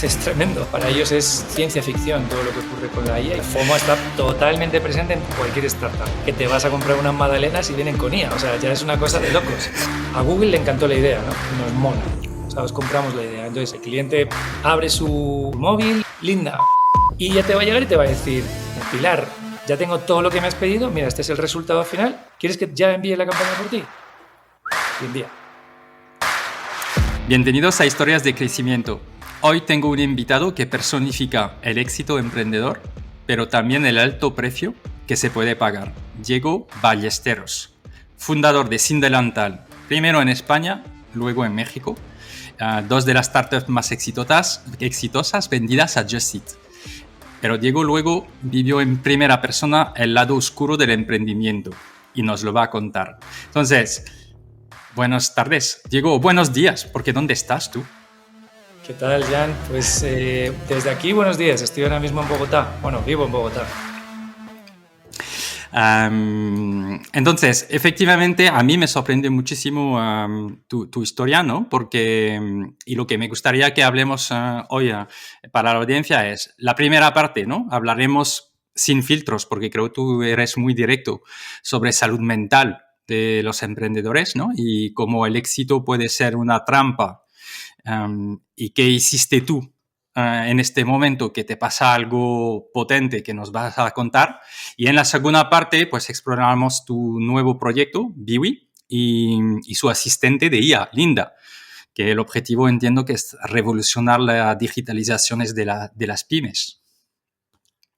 es tremendo. Para ellos es ciencia ficción todo lo que ocurre con la IA. El FOMO está totalmente presente en cualquier startup. Que te vas a comprar unas magdalenas y vienen con IA. O sea, ya es una cosa de locos. A Google le encantó la idea, ¿no? Nos mola. O sea, os compramos la idea. Entonces el cliente abre su móvil, linda, y ya te va a llegar y te va a decir, Pilar, ya tengo todo lo que me has pedido, mira, este es el resultado final, ¿quieres que ya envíe la campaña por ti? Y envía. Bienvenidos a Historias de Crecimiento. Hoy tengo un invitado que personifica el éxito emprendedor, pero también el alto precio que se puede pagar. Diego Ballesteros, fundador de Sin Delantal, primero en España, luego en México, dos de las startups más exitosas vendidas a Just Eat. Pero Diego luego vivió en primera persona el lado oscuro del emprendimiento y nos lo va a contar. Entonces, buenas tardes. Diego, buenos días, porque ¿dónde estás tú? ¿Qué tal, Jan? Pues desde aquí, buenos días. Estoy ahora mismo en Bogotá. Bueno, vivo en Bogotá. Entonces, efectivamente, a mí me sorprende muchísimo tu historia, ¿no? Porque, y lo que me gustaría que hablemos hoy para la audiencia es la primera parte, ¿no? Hablaremos sin filtros, porque creo que tú eres muy directo sobre salud mental de los emprendedores, ¿no? Y cómo el éxito puede ser una trampa. ¿Y qué hiciste tú en este momento que te pasa algo potente que nos vas a contar? Y en la segunda parte, pues exploramos tu nuevo proyecto, Biwi, y su asistente de IA, Linda, que el objetivo entiendo que es revolucionar la digitalización de las pymes.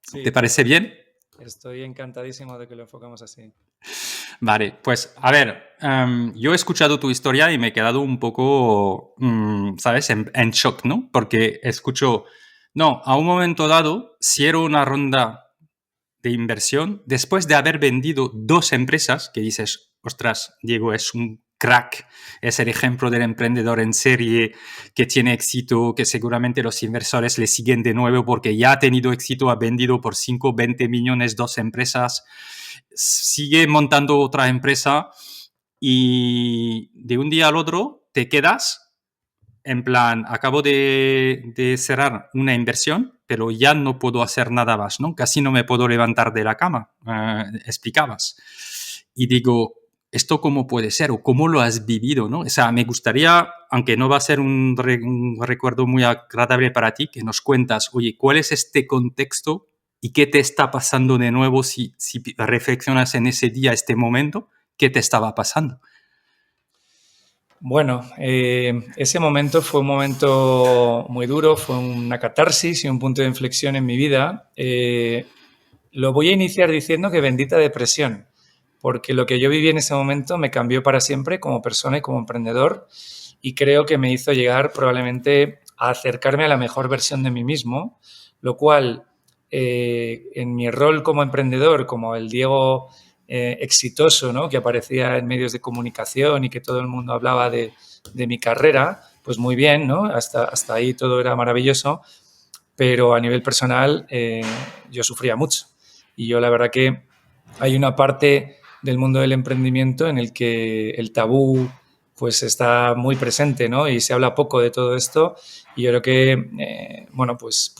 Sí, ¿te parece bien? Estoy encantadísimo de que lo enfocamos así. Vale, pues a ver, yo he escuchado tu historia y me he quedado un poco, ¿sabes?, en shock, ¿no? Porque escucho, no, a un momento dado, si era una ronda de inversión, después de haber vendido 2 empresas, que dices, ostras, Diego es un crack, es el ejemplo del emprendedor en serie que tiene éxito, que seguramente los inversores le siguen de nuevo porque ya ha tenido éxito, ha vendido por 5, 20 millones 2 empresas, sigue montando otra empresa y de un día al otro te quedas en plan, acabo de cerrar una inversión, pero ya no puedo hacer nada más, ¿no? Casi no me puedo levantar de la cama, explicabas. Y digo, ¿esto cómo puede ser? ¿O cómo lo has vivido, no? O sea, me gustaría, aunque no va a ser un recuerdo muy agradable para ti, que nos cuentas, oye, ¿cuál es este contexto y qué te está pasando de nuevo si reflexionas en ese día, este momento, qué te estaba pasando? Bueno, ese momento fue un momento muy duro, fue una catarsis y un punto de inflexión en mi vida. Lo voy a iniciar diciendo que bendita depresión, porque lo que yo viví en ese momento me cambió para siempre como persona y como emprendedor y creo que me hizo llegar probablemente a acercarme a la mejor versión de mí mismo, lo cual en mi rol como emprendedor, como el Diego exitoso, ¿no?, que aparecía en medios de comunicación y que todo el mundo hablaba de mi carrera, pues muy bien, ¿no? Hasta ahí todo era maravilloso, pero a nivel personal yo sufría mucho. Y yo la verdad que hay una parte del mundo del emprendimiento en el que el tabú pues está muy presente, ¿no? Y se habla poco de todo esto y yo creo que, bueno, pues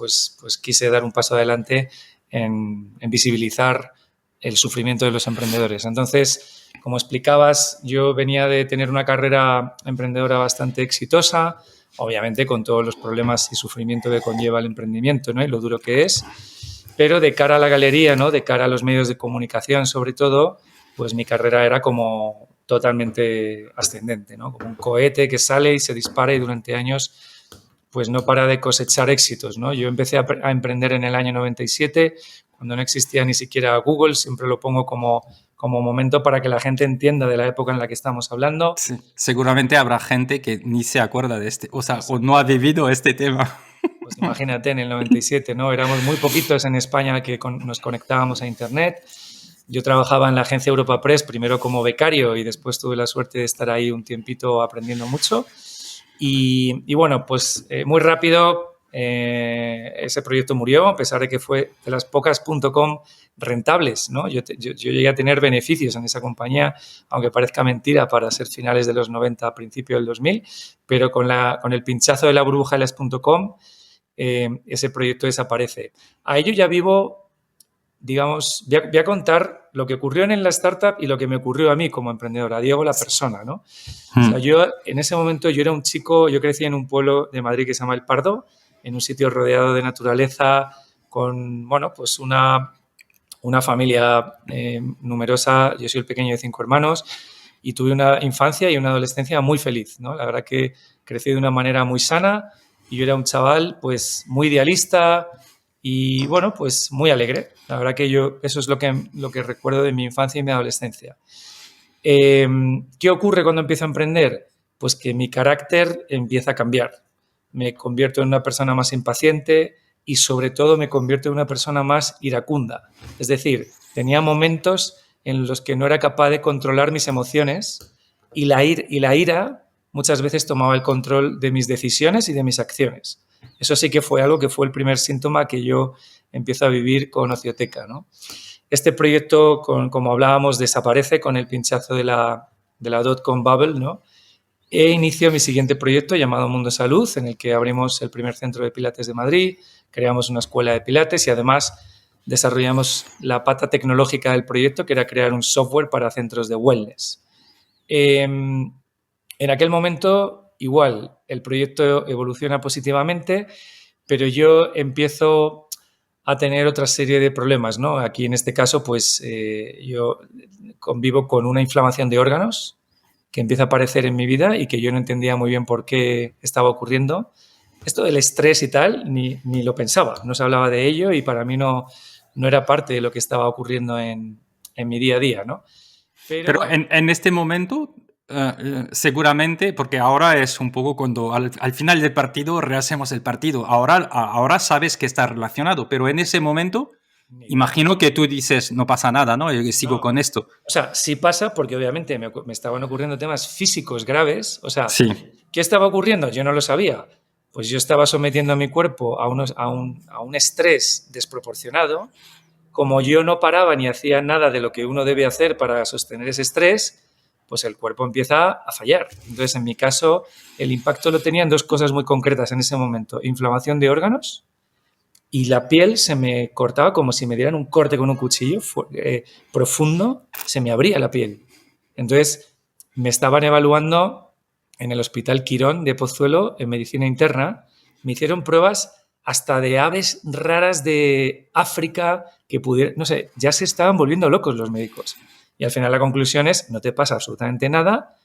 quise dar un paso adelante en visibilizar el sufrimiento de los emprendedores. Entonces, como explicabas, yo venía de tener una carrera emprendedora bastante exitosa, obviamente con todos los problemas y sufrimiento que conlleva el emprendimiento, ¿no? Y lo duro que es, pero de cara a la galería, ¿no?, de cara a los medios de comunicación sobre todo, pues mi carrera era como totalmente ascendente, ¿no? Como un cohete que sale y se dispara y durante años pues no para de cosechar éxitos, ¿no? Yo empecé a emprender en el año 97, cuando no existía ni siquiera Google, siempre lo pongo como momento para que la gente entienda de la época en la que estamos hablando. Sí, seguramente habrá gente que ni se acuerda de o sea, o no ha vivido este tema. Pues imagínate, en el 97, ¿no? Éramos muy poquitos en España que nos conectábamos a Internet. Yo trabajaba en la agencia Europa Press, primero como becario y después tuve la suerte de estar ahí un tiempito aprendiendo mucho. Y bueno, pues muy rápido ese proyecto murió, a pesar de que fue de las pocas .com rentables, ¿no? Yo llegué a tener beneficios en esa compañía, aunque parezca mentira, para ser finales de los 90, principio del 2000, pero con el pinchazo de la burbuja de las .com ese proyecto desaparece. A ello ya vivo, digamos, voy a contar lo que ocurrió en la startup y lo que me ocurrió a mí como emprendedor, a Diego la persona, ¿no? O sea, yo en ese momento yo era un chico, yo crecí en un pueblo de Madrid que se llama El Pardo, en un sitio rodeado de naturaleza, con, bueno, pues una familia numerosa. Yo soy el pequeño de 5 hermanos y tuve una infancia y una adolescencia muy feliz, ¿no? La verdad que crecí de una manera muy sana y yo era un chaval pues muy idealista y bueno, pues muy alegre. La verdad que yo eso es lo que recuerdo de mi infancia y mi adolescencia. ¿Qué ocurre cuando empiezo a emprender? Pues que mi carácter empieza a cambiar. Me convierto en una persona más impaciente y sobre todo me convierto en una persona más iracunda. Es decir, tenía momentos en los que no era capaz de controlar mis emociones y la ira muchas veces tomaba el control de mis decisiones y de mis acciones. Eso sí que fue algo que fue el primer síntoma que yo empiezo a vivir con Ocioteca, ¿no? Este proyecto, como hablábamos, desaparece con el pinchazo de la dot-com bubble, ¿no? E inicio mi siguiente proyecto llamado Mundo Salud, en el que abrimos el primer centro de Pilates de Madrid, creamos una escuela de Pilates y además desarrollamos la pata tecnológica del proyecto, que era crear un software para centros de wellness. En aquel momento, igual, el proyecto evoluciona positivamente, pero yo empiezo a tener otra serie de problemas, ¿no? Aquí, en este caso, pues yo convivo con una inflamación de órganos que empieza a aparecer en mi vida y que yo no entendía muy bien por qué estaba ocurriendo. Esto del estrés y tal, ni lo pensaba, no se hablaba de ello y para mí no era parte de lo que estaba ocurriendo en mi día a día, ¿no? Pero bueno, en este momento, seguramente, porque ahora es un poco cuando al final del partido rehacemos el partido. Ahora sabes que está relacionado, pero en ese momento, ni idea. imagino que tú dices, no pasa nada, ¿no? Yo sigo No. con esto. O sea, sí pasa porque obviamente me estaban ocurriendo temas físicos graves. O sea, Sí. ¿qué estaba ocurriendo? Yo no lo sabía. Pues yo estaba sometiendo a mi cuerpo a un estrés desproporcionado. Como yo no paraba ni hacía nada de lo que uno debe hacer para sostener ese estrés, pues el cuerpo empieza a fallar. Entonces, en mi caso, el impacto lo tenía en dos cosas muy concretas en ese momento. Inflamación de órganos y la piel se me cortaba como si me dieran un corte con un cuchillo profundo, se me abría la piel. Entonces, me estaban evaluando en el Hospital Quirón de Pozuelo, en medicina interna, me hicieron pruebas hasta de aves raras de África que pudieran, no sé, ya se estaban volviendo locos los médicos. Y al final la conclusión es, no te pasa absolutamente nada.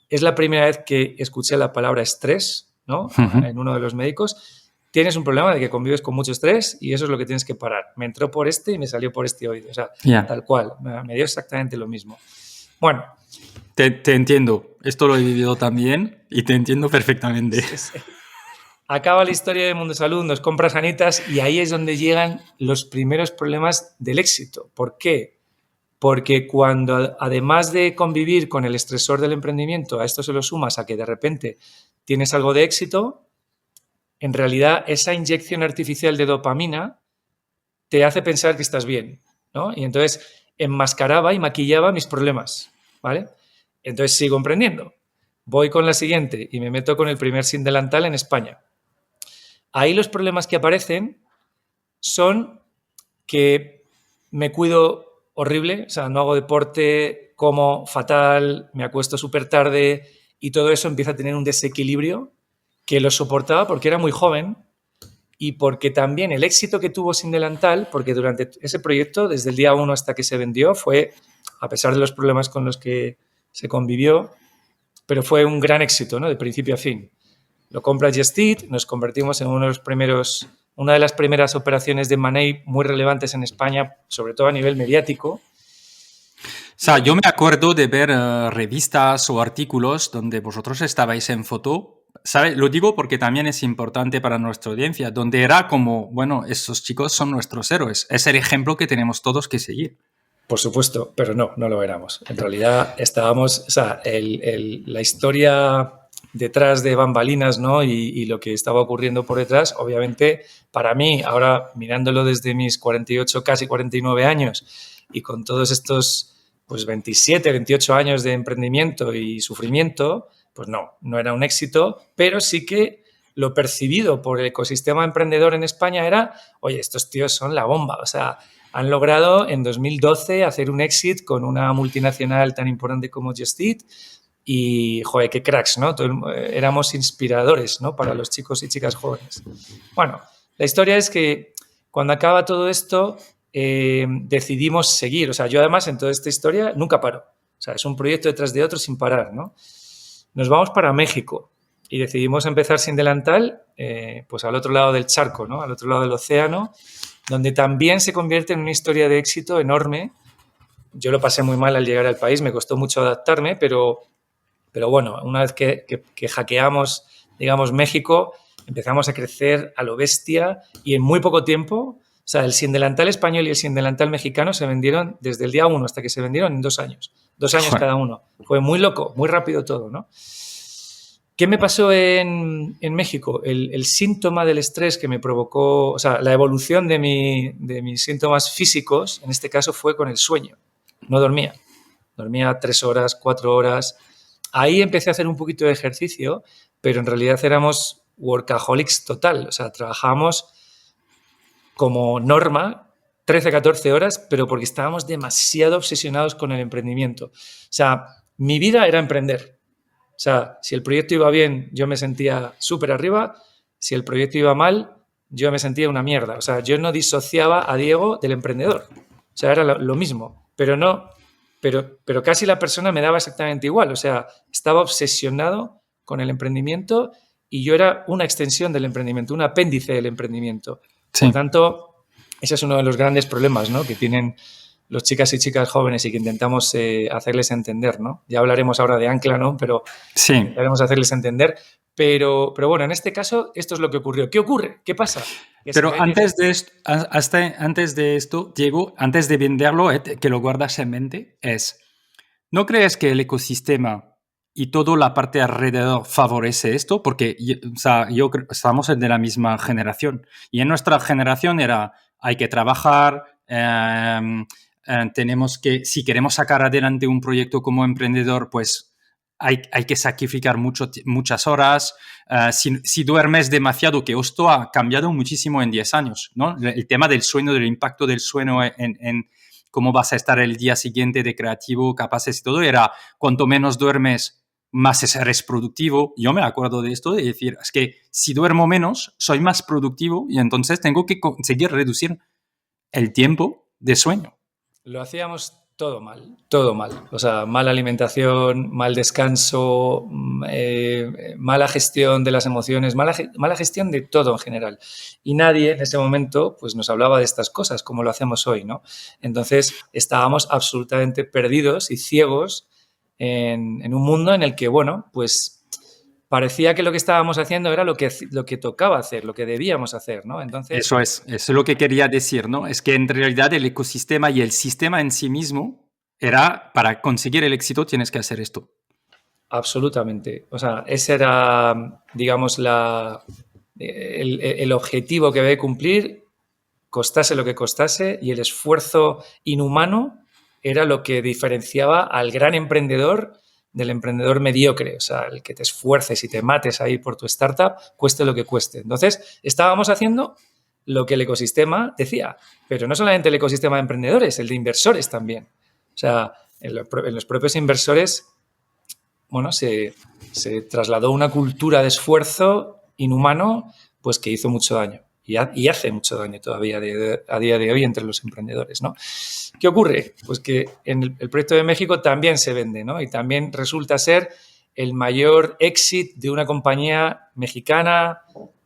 Es la primera vez que escuché la palabra estrés, ¿no? En uno de los médicos. Tienes un problema de que convives con mucho estrés y eso es lo que tienes que parar. Me entró por este y me salió por este oído. O sea, Ya. tal cual. Me dio exactamente lo mismo. Bueno. Te entiendo. Esto lo he vivido también y te entiendo perfectamente. Sí, sí. Acaba la historia de Mundo Salud, nos compra Sanitas y ahí es donde llegan los primeros problemas del éxito. ¿Por qué? Porque cuando, además de convivir con el estresor del emprendimiento, a esto se lo sumas a que de repente tienes algo de éxito, en realidad esa inyección artificial de dopamina te hace pensar que estás bien, ¿no? Y entonces enmascaraba y maquillaba mis problemas, ¿vale? Entonces sigo emprendiendo. Voy con la siguiente y me meto con el primer sin delantal en España. Ahí los problemas que aparecen son que me cuido horrible, o sea, no hago deporte, como fatal, me acuesto súper tarde y todo eso empieza a tener un desequilibrio que lo soportaba porque era muy joven y porque también el éxito que tuvo Sin Delantal, porque durante ese proyecto, desde el día 1 hasta que se vendió, fue, a pesar de los problemas con los que se convivió, pero fue un gran éxito, ¿no? De principio a fin. Lo compra Just Eat, nos convertimos en una de las primeras operaciones de Money muy relevantes en España, sobre todo a nivel mediático. O sea, yo me acuerdo de ver revistas o artículos donde vosotros estabais en foto. ¿Sabe? Lo digo porque también es importante para nuestra audiencia, donde era como, bueno, esos chicos son nuestros héroes. Es el ejemplo que tenemos todos que seguir. Por supuesto, pero no lo éramos. En realidad estábamos, o sea, la historia detrás de bambalinas, ¿no? Y lo que estaba ocurriendo por detrás, obviamente, para mí, ahora mirándolo desde mis 48, casi 49 años y con todos estos, pues 27, 28 años de emprendimiento y sufrimiento, pues no era un éxito, pero sí que lo percibido por el ecosistema emprendedor en España era, oye, estos tíos son la bomba, o sea, han logrado en 2012 hacer un exit con una multinacional tan importante como Just Eat y, joder, qué cracks, ¿no? Éramos inspiradores, ¿no? Para los chicos y chicas jóvenes. Bueno, la historia es que cuando acaba todo esto, decidimos seguir. O sea, yo además en toda esta historia nunca paro. O sea, es un proyecto detrás de otro sin parar, ¿no? Nos vamos para México y decidimos empezar sin delantal, pues al otro lado del charco, ¿no? Al otro lado del océano, donde también se convierte en una historia de éxito enorme. Yo lo pasé muy mal al llegar al país, me costó mucho adaptarme, pero bueno, una vez que hackeamos, digamos, México, empezamos a crecer a lo bestia y en muy poco tiempo, o sea, el sin delantal español y el sin delantal mexicano se vendieron desde el día 1 hasta que se vendieron en 2 años. 2 años cada uno. Fue muy loco, muy rápido todo, ¿no? ¿Qué me pasó en México? El síntoma del estrés que me provocó, o sea, la evolución de mis síntomas físicos, en este caso, fue con el sueño. No dormía. Dormía 3 horas, 4 horas. Ahí empecé a hacer un poquito de ejercicio, pero en realidad éramos workaholics total. O sea, trabajábamos como norma 13, 14 horas, pero porque estábamos demasiado obsesionados con el emprendimiento. O sea, mi vida era emprender. O sea, si el proyecto iba bien, yo me sentía súper arriba. Si el proyecto iba mal, yo me sentía una mierda. O sea, yo no disociaba a Diego del emprendedor. O sea, era lo mismo. Pero casi la persona me daba exactamente igual. O sea, estaba obsesionado con el emprendimiento y yo era una extensión del emprendimiento, un apéndice del emprendimiento. Sí. Por tanto, ese es uno de los grandes problemas, ¿no?, que tienen los chicas y chicas jóvenes y que intentamos hacerles entender, ¿no? Ya hablaremos ahora de Ancla, ¿no? Pero sí, intentaremos hacerles entender. Pero bueno, en este caso, esto es lo que ocurrió. ¿Qué ocurre? ¿Qué pasa? Pero antes de esto, Diego, antes de venderlo, que lo guardas en mente, ¿no crees que el ecosistema y toda la parte alrededor favorece esto? Porque o sea, yo creo que estamos de la misma generación. Y en nuestra generación hay que trabajar, tenemos que, si queremos sacar adelante un proyecto como emprendedor, pues hay que sacrificar muchas horas. Si duermes demasiado, que esto ha cambiado muchísimo en 10 años, ¿no? El tema del sueño, del impacto del sueño en cómo vas a estar el día siguiente de creativo, capaces y todo, era cuanto menos duermes, más eres productivo. Yo me acuerdo de esto, de decir, es que si duermo menos, soy más productivo y entonces tengo que conseguir reducir el tiempo de sueño. Lo hacíamos todo mal, todo mal. O sea, mala alimentación, mal descanso, mala gestión de las emociones, mala gestión de todo en general. Y nadie en ese momento pues, nos hablaba de estas cosas como lo hacemos hoy, ¿no? Entonces estábamos absolutamente perdidos y ciegos en un mundo en el que, bueno, pues parecía que lo que estábamos haciendo era lo que tocaba hacer, lo que debíamos hacer, ¿no? Entonces, eso es lo que quería decir, ¿no? Es que en realidad el ecosistema y el sistema en sí mismo era, para conseguir el éxito tienes que hacer esto. Absolutamente. O sea, ese era, digamos, el objetivo que debe cumplir, costase lo que costase, y el esfuerzo inhumano era lo que diferenciaba al gran emprendedor del emprendedor mediocre, o sea, el que te esfuerces y te mates ahí por tu startup, cueste lo que cueste. Entonces, estábamos haciendo lo que el ecosistema decía, pero no solamente el ecosistema de emprendedores, el de inversores también. O sea, en los propios inversores, bueno, se trasladó una cultura de esfuerzo inhumano, pues que hizo mucho daño. Y hace mucho daño todavía a día de hoy entre los emprendedores, ¿no? ¿Qué ocurre? Pues que en el proyecto de México también se vende, ¿no? Y también resulta ser el mayor éxito de una compañía mexicana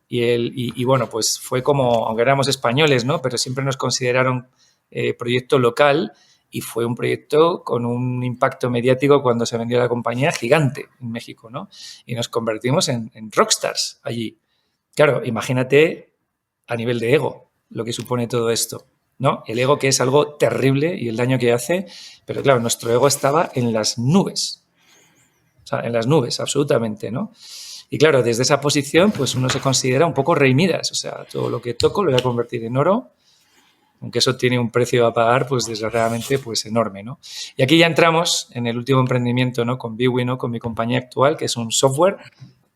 y bueno, pues fue como, aunque éramos españoles, ¿no? Pero siempre nos consideraron proyecto local y fue un proyecto con un impacto mediático cuando se vendió la compañía gigante en México, ¿no? Y nos convertimos en rockstars allí. Claro, imagínate a nivel de ego lo que supone todo esto, ¿no? El ego, que es algo terrible y el daño que hace, pero claro, nuestro ego estaba en las nubes. O sea, en las nubes, absolutamente, ¿no? Y claro, desde esa posición, pues uno se considera un poco rey Midas. O sea, todo lo que toco lo voy a convertir en oro, aunque eso tiene un precio a pagar, pues desgraciadamente, pues enorme, ¿no? Y aquí ya entramos en el último emprendimiento, ¿no? Con Biwi, ¿no? Con mi compañía actual, que es un software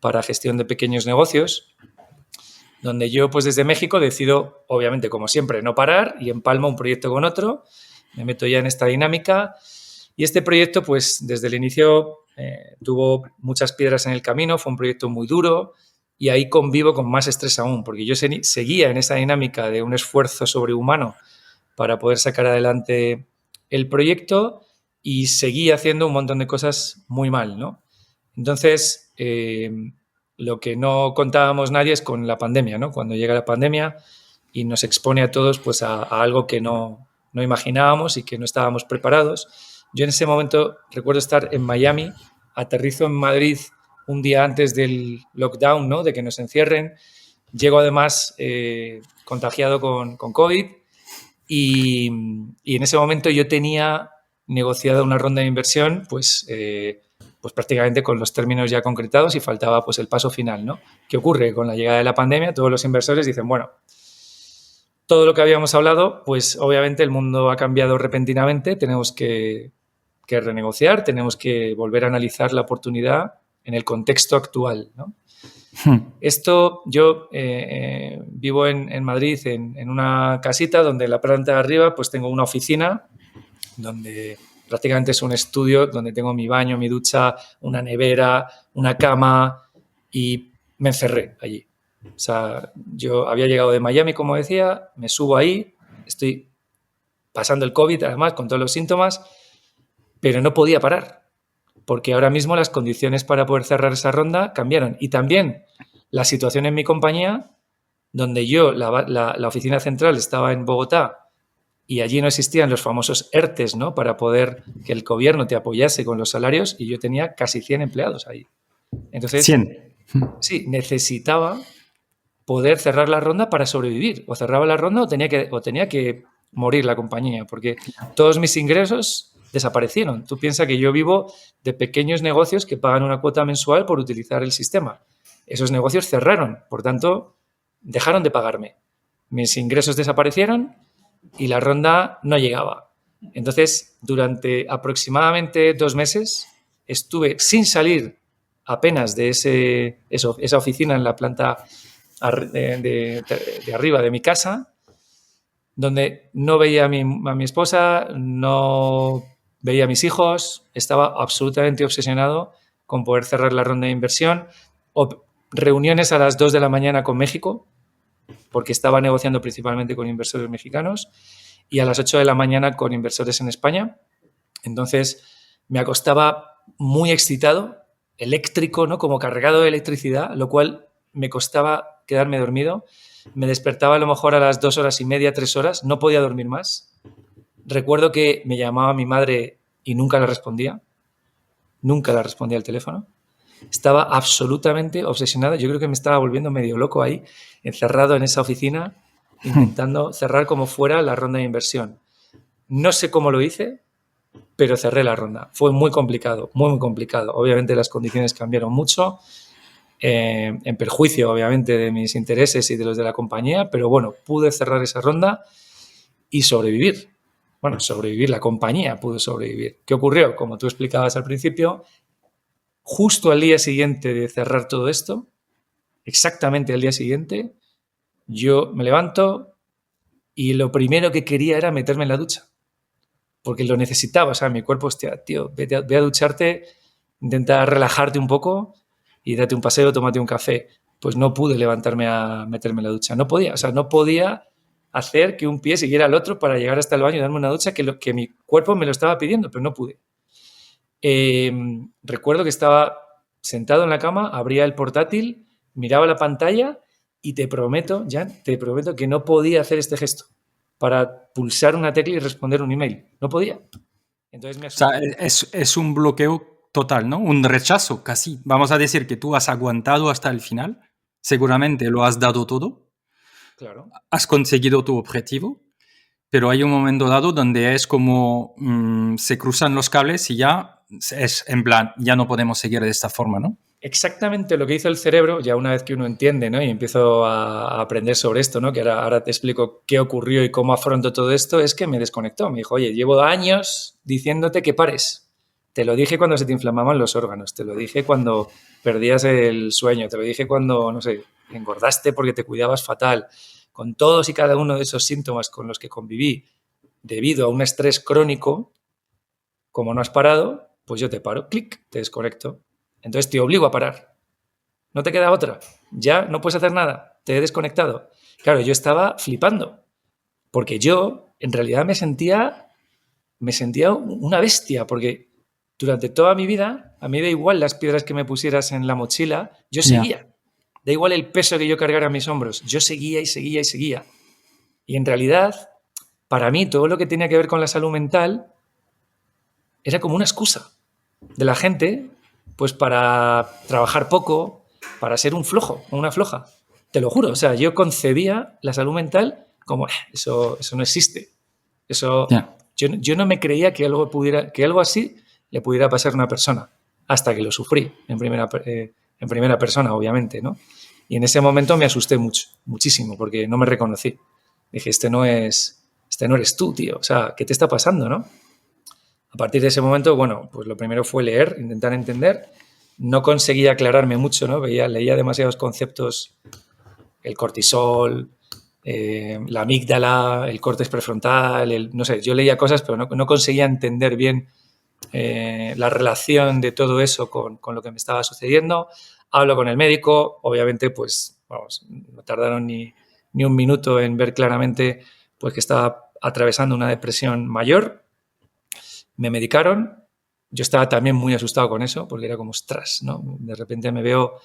para gestión de pequeños negocios, donde yo, pues desde México, decido, obviamente, como siempre, no parar y empalmo un proyecto con otro, me meto ya en esta dinámica y este proyecto, pues desde el inicio tuvo muchas piedras en el camino, fue un proyecto muy duro y ahí convivo con más estrés aún, porque yo seguía en esa dinámica de un esfuerzo sobrehumano para poder sacar adelante el proyecto y seguía haciendo un montón de cosas muy mal, ¿no? Entonces, lo que no contábamos nadie es con la pandemia, ¿no? Cuando llega la pandemia y nos expone a todos pues a algo que no imaginábamos y que no estábamos preparados. Yo en ese momento recuerdo estar en Miami, aterrizo en Madrid un día antes del lockdown, ¿no? De que nos encierren. Llego además contagiado con COVID y en ese momento yo tenía negociada una ronda de inversión pues prácticamente con los términos ya concretados y faltaba pues el paso final, ¿no? ¿Qué ocurre? Con la llegada de la pandemia todos los inversores dicen, bueno, todo lo que habíamos hablado, pues obviamente el mundo ha cambiado repentinamente, tenemos que renegociar, tenemos que volver a analizar la oportunidad en el contexto actual, ¿no? Esto, yo vivo en Madrid en una casita donde en la planta de arriba pues tengo una oficina donde prácticamente es un estudio donde tengo mi baño, mi ducha, una nevera, una cama y me encerré allí. O sea, yo había llegado de Miami, como decía, me subo ahí, estoy pasando el COVID además con todos los síntomas, pero no podía parar porque ahora mismo las condiciones para poder cerrar esa ronda cambiaron y también la situación en mi compañía, donde yo, la oficina central estaba en Bogotá y allí no existían los famosos ERTES, ¿no? Para poder que el gobierno te apoyase con los salarios y yo tenía casi 100 empleados ahí. Entonces, 100. Sí, necesitaba poder cerrar la ronda para sobrevivir. O cerraba la ronda o tenía que morir la compañía, porque todos mis ingresos desaparecieron. Tú piensas que yo vivo de pequeños negocios que pagan una cuota mensual por utilizar el sistema. Esos negocios cerraron, por tanto, dejaron de pagarme. Mis ingresos desaparecieron y la ronda no llegaba. Entonces, durante aproximadamente 2 meses estuve sin salir apenas de esa oficina en la planta de arriba de mi casa, donde no veía a mi esposa, no veía a mis hijos, estaba absolutamente obsesionado con poder cerrar la ronda de inversión, o reuniones a las 2 de la mañana con México, porque estaba negociando principalmente con inversores mexicanos, y a las 8 de la mañana con inversores en España. Entonces me acostaba muy excitado, eléctrico, ¿no? Como cargado de electricidad, lo cual me costaba quedarme dormido. Me despertaba a lo mejor a las 2 horas y media, 3 horas, no podía dormir más. Recuerdo que me llamaba mi madre y nunca la respondía al teléfono. Estaba absolutamente obsesionado, yo creo que me estaba volviendo medio loco ahí, encerrado en esa oficina, intentando cerrar como fuera la ronda de inversión. No sé cómo lo hice, pero cerré la ronda. Fue muy complicado, muy complicado. Obviamente las condiciones cambiaron mucho, en perjuicio obviamente de mis intereses y de los de la compañía, pero bueno, pude cerrar esa ronda y sobrevivir. Bueno, sobrevivir, la compañía pudo sobrevivir. ¿Qué ocurrió? Como tú explicabas al principio, justo al día siguiente de cerrar todo esto, exactamente al día siguiente, yo me levanto y lo primero que quería era meterme en la ducha, porque lo necesitaba. O sea, mi cuerpo, hostia, tío, ve a ducharte, intenta relajarte un poco y date un paseo, tómate un café. Pues no pude levantarme a meterme en la ducha. No podía, o sea, no podía hacer que un pie siguiera al otro para llegar hasta el baño y darme una ducha que mi cuerpo me lo estaba pidiendo, pero no pude. Recuerdo que estaba sentado en la cama, abría el portátil, miraba la pantalla y te prometo, Jan, te prometo que no podía hacer este gesto para pulsar una tecla y responder un email. No podía. Entonces me asusté. O sea, es un bloqueo total, ¿no? Un rechazo casi. Vamos a decir que tú has aguantado hasta el final, seguramente lo has dado todo, Claro. has conseguido tu objetivo, pero hay un momento dado donde es como se cruzan los cables y ya es en plan, ya no podemos seguir de esta forma, ¿no? Exactamente lo que hizo el cerebro, ya una vez que uno entiende, ¿no? Y empiezo a aprender sobre esto, ¿no? Que ahora te explico qué ocurrió y cómo afronto todo esto, es que me desconectó. Me dijo, oye, llevo años diciéndote que pares. te lo dije cuando se te inflamaban los órganos, te lo dije cuando perdías el sueño, te lo dije cuando, no sé, engordaste porque te cuidabas fatal. Con todos y cada uno de esos síntomas con los que conviví debido a un estrés crónico, como no has parado, pues yo te paro, clic, te desconecto. Entonces te obligo a parar. No te queda otra. Ya no puedes hacer nada. Te he desconectado. Claro, yo estaba flipando. Porque yo, en realidad, me sentía una bestia. Porque durante toda mi vida, a mí da igual las piedras que me pusieras en la mochila, yo seguía. Da igual el peso que yo cargara a mis hombros. Yo seguía y seguía y seguía. Y en realidad, para mí, todo lo que tenía que ver con la salud mental era como una excusa de la gente, pues para trabajar poco, para ser un flojo o una floja. Te lo juro, o sea, yo concebía la salud mental como eso no existe. Eso, yo no me creía que algo así le pudiera pasar a una persona, hasta que lo sufrí en primera persona, obviamente, ¿no? Y en ese momento me asusté muchísimo, porque no me reconocí. Dije, este no eres tú, tío. O sea, ¿qué te está pasando, no? A partir de ese momento, bueno, pues lo primero fue leer, intentar entender. No conseguía aclararme mucho, ¿no? Leía demasiados conceptos, el cortisol, la amígdala, el córtex prefrontal, no sé, yo leía cosas, pero no conseguía entender bien la relación de todo eso con lo que me estaba sucediendo. Hablo con el médico, obviamente, pues, vamos, no tardaron ni un minuto en ver claramente pues, que estaba atravesando una depresión mayor. Me medicaron. Yo estaba también muy asustado con eso, porque era como, ostras, ¿no? De repente me veo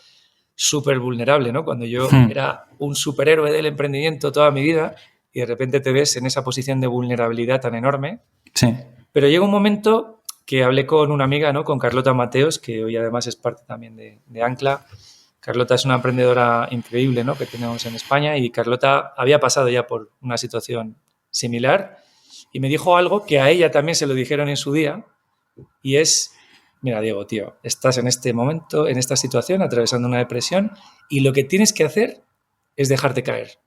súper vulnerable, ¿no? Cuando yo era un superhéroe del emprendimiento toda mi vida y de repente te ves en esa posición de vulnerabilidad tan enorme. Sí. Pero llega un momento que hablé con una amiga, ¿no? Con Carlota Mateos, que hoy además es parte también de Ancla. Carlota es una emprendedora increíble, ¿no? Que tenemos en España, y Carlota había pasado ya por una situación similar y me dijo algo que a ella también se lo dijeron en su día, y es, mira, Diego, tío, estás en este momento, en esta situación, atravesando una depresión, y lo que tienes que hacer es dejarte caer.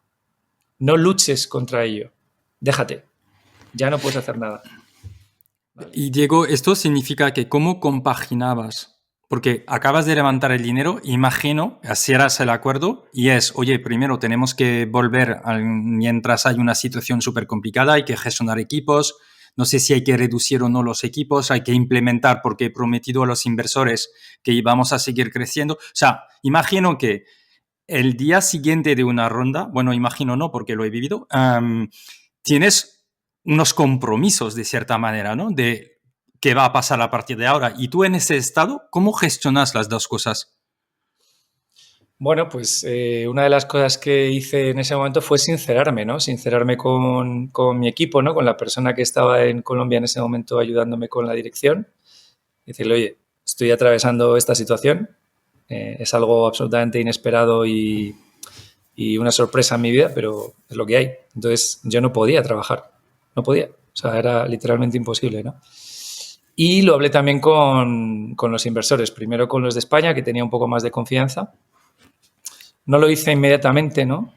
No luches contra ello. Déjate. Ya no puedes hacer nada. Vale. Y Diego, ¿esto significa que cómo compaginabas? Porque acabas de levantar el dinero, imagino, cierras el acuerdo y es, oye, primero tenemos que volver mientras hay una situación súper complicada, hay que gestionar equipos, no sé si hay que reducir o no los equipos, hay que implementar porque he prometido a los inversores que íbamos a seguir creciendo. O sea, imagino que el día siguiente de una ronda, bueno, imagino no porque lo he vivido, tienes unos compromisos de cierta manera, ¿no? De qué va a pasar a partir de ahora. Y tú en ese estado, ¿cómo gestionas las dos cosas? Bueno, pues una de las cosas que hice en ese momento fue sincerarme, ¿no? Sincerarme con mi equipo, ¿no? Con la persona que estaba en Colombia en ese momento ayudándome con la dirección. Decirle, oye, estoy atravesando esta situación, es algo absolutamente inesperado y una sorpresa en mi vida, pero es lo que hay. Entonces yo no podía trabajar, no podía. O sea, era literalmente imposible, ¿no? Y lo hablé también con los inversores, primero con los de España, que tenía un poco más de confianza. No lo hice inmediatamente, ¿no?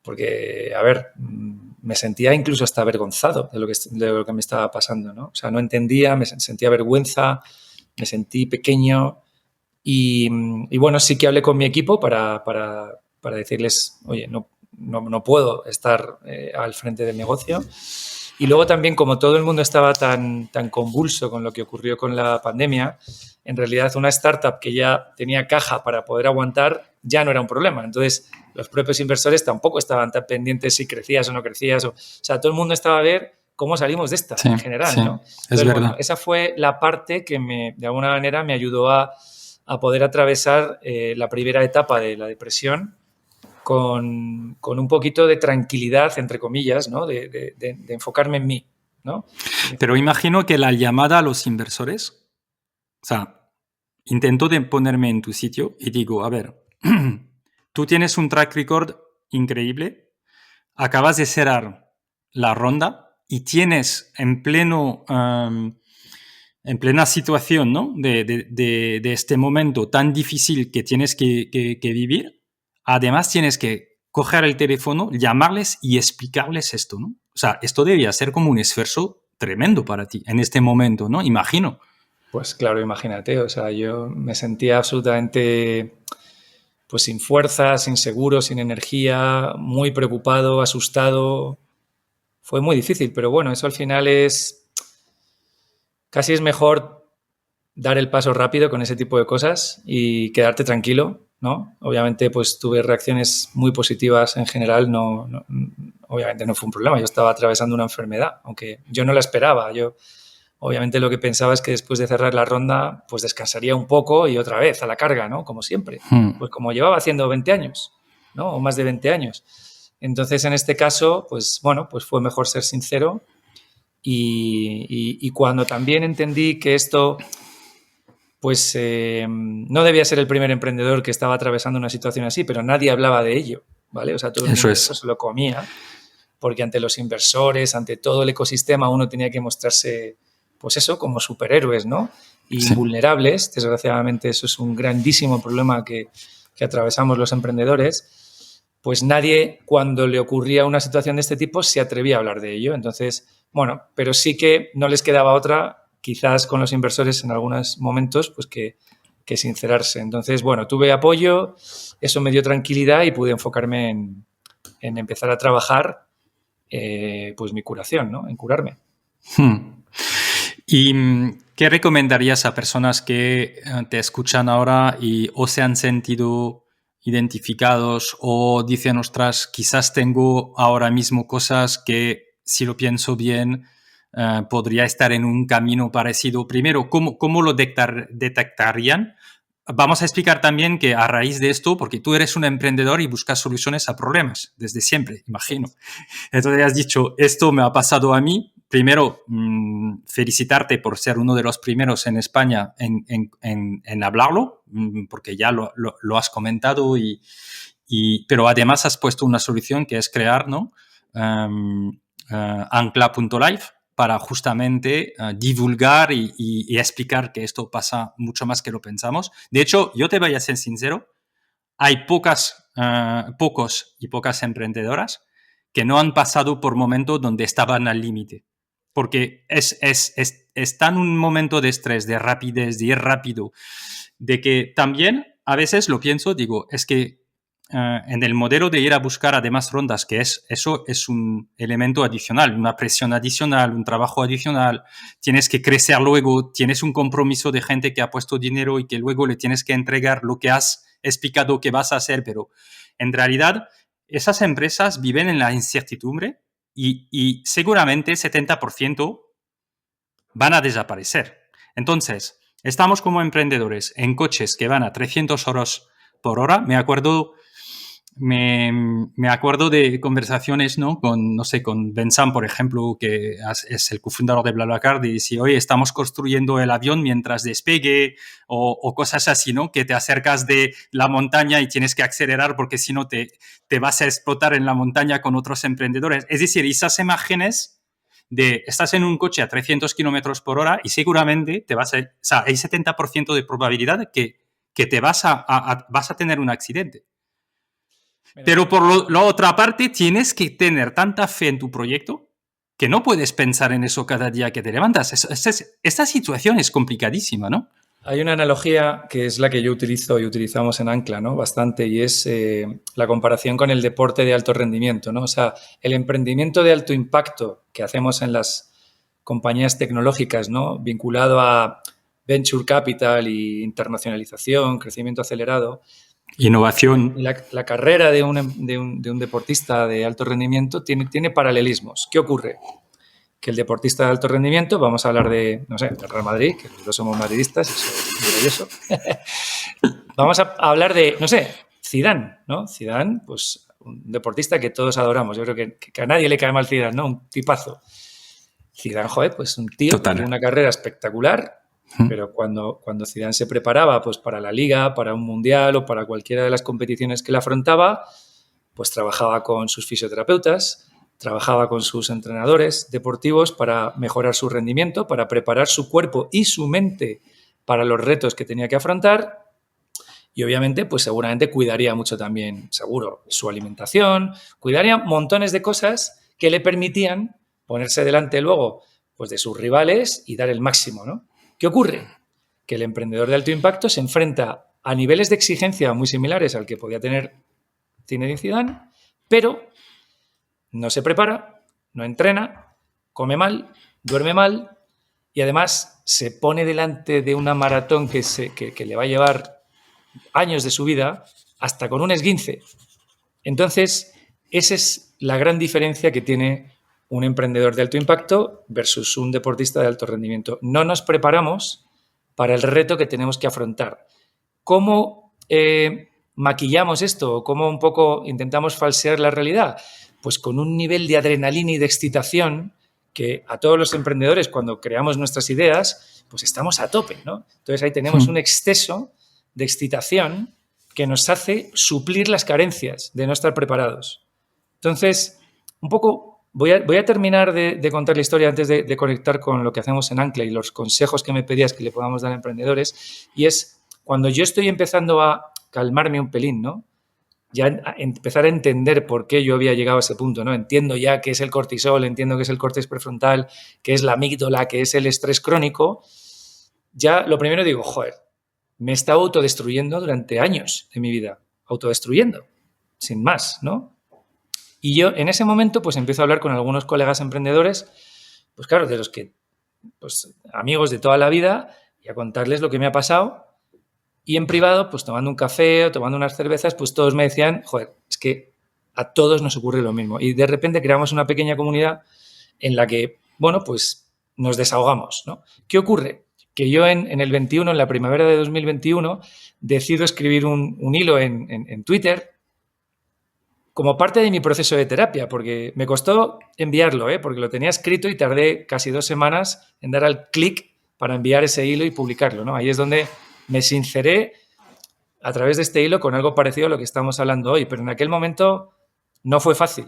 Porque, a ver, me sentía incluso hasta avergonzado de lo que me estaba pasando, ¿no? O sea, no entendía, me sentía vergüenza, me sentí pequeño y bueno, sí que hablé con mi equipo para decirles, oye, no puedo estar al frente del negocio. Y luego también, como todo el mundo estaba tan convulso con lo que ocurrió con la pandemia, en realidad una startup que ya tenía caja para poder aguantar ya no era un problema. Entonces, los propios inversores tampoco estaban tan pendientes si crecías o no crecías. O sea, todo el mundo estaba a ver cómo salimos de esta, en general, ¿no? Entonces, es verdad. bueno, esa fue la parte que de alguna manera me ayudó a poder atravesar la primera etapa de la depresión con un poquito de tranquilidad, entre comillas, ¿no? De enfocarme en mí, ¿no? Pero imagino que la llamada a los inversores, o sea, intento de ponerme en tu sitio y digo, a ver, tú tienes un track record increíble, acabas de cerrar la ronda y tienes en plena situación, ¿no? de este momento tan difícil que tienes que vivir, además tienes que coger el teléfono, llamarles y explicarles esto, ¿no? O sea, esto debería ser como un esfuerzo tremendo para ti en este momento, ¿no? Imagino. Pues claro, imagínate, o sea, yo me sentía absolutamente pues sin fuerzas, inseguro, sin energía, muy preocupado, asustado. Fue muy difícil, pero bueno, eso al final casi es mejor dar el paso rápido con ese tipo de cosas y quedarte tranquilo, ¿no? Obviamente, pues tuve reacciones muy positivas en general, obviamente no fue un problema, yo estaba atravesando una enfermedad, aunque yo no la esperaba, yo obviamente lo que pensaba es que después de cerrar la ronda, pues descansaría un poco y otra vez a la carga, ¿no? Como siempre, pues como llevaba haciendo 20 años, ¿no? O más de 20 años. Entonces, en este caso, pues bueno, pues fue mejor ser sincero y cuando también entendí que esto pues no debía ser el primer emprendedor que estaba atravesando una situación así, pero nadie hablaba de ello, ¿vale? O sea, todo el Eso mundo esto es. se lo comía, porque ante los inversores, ante todo el ecosistema, uno tenía que mostrarse, pues eso, como superhéroes, ¿no? Y Sí. invulnerables. Desgraciadamente, eso es un grandísimo problema que atravesamos los emprendedores. Pues nadie, cuando le ocurría una situación de este tipo, se atrevía a hablar de ello. Entonces, bueno, pero sí que no les quedaba otra, quizás con los inversores en algunos momentos, pues que sincerarse. Entonces, bueno, tuve apoyo, eso me dio tranquilidad y pude enfocarme en empezar a trabajar pues mi curación, ¿no? En curarme. ¿Y qué recomendarías a personas que te escuchan ahora y o se han sentido identificados o dicen, ostras, quizás tengo ahora mismo cosas que, si lo pienso bien, podría estar en un camino parecido? Primero, ¿cómo lo detectarían? Vamos a explicar también que a raíz de esto, porque tú eres un emprendedor y buscas soluciones a problemas desde siempre, imagino. Entonces has dicho, esto me ha pasado a mí. Primero, felicitarte por ser uno de los primeros en España en hablarlo, porque ya lo has comentado, pero además has puesto una solución que es crear, ¿no? Ancla.life para justamente divulgar y explicar que esto pasa mucho más que lo pensamos. De hecho, yo te voy a ser sincero, hay pocos y pocas emprendedoras que no han pasado por momentos donde estaban al límite. Porque está en un momento de estrés, de rapidez, de ir rápido, de que también a veces lo pienso, digo, es que en el modelo de ir a buscar además rondas, eso es un elemento adicional, una presión adicional, un trabajo adicional, tienes que crecer luego, tienes un compromiso de gente que ha puesto dinero y que luego le tienes que entregar lo que has explicado que vas a hacer, pero en realidad esas empresas viven en la incertidumbre y seguramente 70% van a desaparecer. Entonces, estamos como emprendedores en coches que van a 300 euros por hora. Me acuerdo de conversaciones, ¿no? Con, no sé, con Ben Sam, por ejemplo, que es el cofundador de BlaBlaCar, y dice, oye, estamos construyendo el avión mientras despegue o cosas así, ¿no? Que te acercas de la montaña y tienes que acelerar porque si no te vas a explotar en la montaña con otros emprendedores. Es decir, esas imágenes de estás en un coche a 300 kilómetros por hora y seguramente te vas a... O sea, hay 70% de probabilidad que te vas a tener un accidente. Mira, Pero por la otra parte, tienes que tener tanta fe en tu proyecto que no puedes pensar en eso cada día que te levantas. Esta situación es complicadísima, ¿no? hay una analogía que es la que yo utilizo y utilizamos en Ancla, ¿no? Bastante, y es la comparación con el deporte de alto rendimiento, ¿no? O sea, el emprendimiento de alto impacto que hacemos en las compañías tecnológicas, ¿no? Vinculado a venture capital y internacionalización, crecimiento acelerado. Innovación. La carrera de un deportista de alto rendimiento tiene paralelismos. ¿Qué ocurre? Que el deportista de alto rendimiento, vamos a hablar de, no sé, del Real Madrid, que los dos somos madridistas, eso es maravilloso. Vamos a hablar de, no sé, Zidane, ¿no? Zidane, pues un deportista que todos adoramos. Yo creo que a nadie le cae mal Zidane, ¿no? Un tipazo. Zidane, joder, pues un tío que tuvo Total. una carrera espectacular, pero cuando Zidane se preparaba pues para la Liga, para un Mundial o para cualquiera de las competiciones que le afrontaba, pues trabajaba con sus fisioterapeutas, trabajaba con sus entrenadores deportivos para mejorar su rendimiento, para preparar su cuerpo y su mente para los retos que tenía que afrontar. Y obviamente, pues seguramente cuidaría mucho también, seguro, su alimentación, cuidaría montones de cosas que le permitían ponerse delante luego pues de sus rivales y dar el máximo, ¿no? ¿Qué ocurre? que el emprendedor de alto impacto se enfrenta a niveles de exigencia muy similares al que podía tener Zinedine Zidane, pero no se prepara, no entrena, come mal, duerme mal y además se pone delante de una maratón que le va a llevar años de su vida, hasta con un esguince. Entonces, esa es la gran diferencia que tiene un emprendedor de alto impacto versus un deportista de alto rendimiento. No nos preparamos para el reto que tenemos que afrontar. ¿Cómo maquillamos esto? ¿Cómo un poco intentamos falsear la realidad? Pues con un nivel de adrenalina y de excitación que a todos los emprendedores, cuando creamos nuestras ideas, pues estamos a tope, ¿no? Entonces ahí tenemos un exceso de excitación que nos hace suplir las carencias de no estar preparados. Entonces, un poco, voy a terminar de contar la historia antes de conectar con lo que hacemos en Ancla y los consejos que me pedías que le podamos dar a emprendedores, y es cuando yo estoy empezando a calmarme un pelín, ¿no? Ya empezar a entender por qué yo había llegado a ese punto, ¿no? Entiendo ya qué es el cortisol, entiendo qué es el córtex prefrontal, qué es la amígdala, qué es el estrés crónico. Ya lo primero digo, joder, me he estado autodestruyendo durante años de mi vida, autodestruyendo, sin más, ¿no? Y yo en ese momento pues empiezo a hablar con algunos colegas emprendedores, pues claro, de los que, pues amigos de toda la vida, y a contarles lo que me ha pasado. Y en privado, pues tomando un café o tomando unas cervezas, pues todos me decían, joder, es que a todos nos ocurre lo mismo. Y de repente creamos una pequeña comunidad en la que, bueno, pues nos desahogamos, ¿no? ¿Qué ocurre? Que yo en el 21, en la primavera de 2021, decido escribir un hilo en Twitter como parte de mi proceso de terapia, porque me costó enviarlo, porque lo tenía escrito y tardé casi 2 semanas en dar al clic para enviar ese hilo y publicarlo, ¿no? Ahí es donde me sinceré a través de este hilo con algo parecido a lo que estamos hablando hoy, pero en aquel momento no fue fácil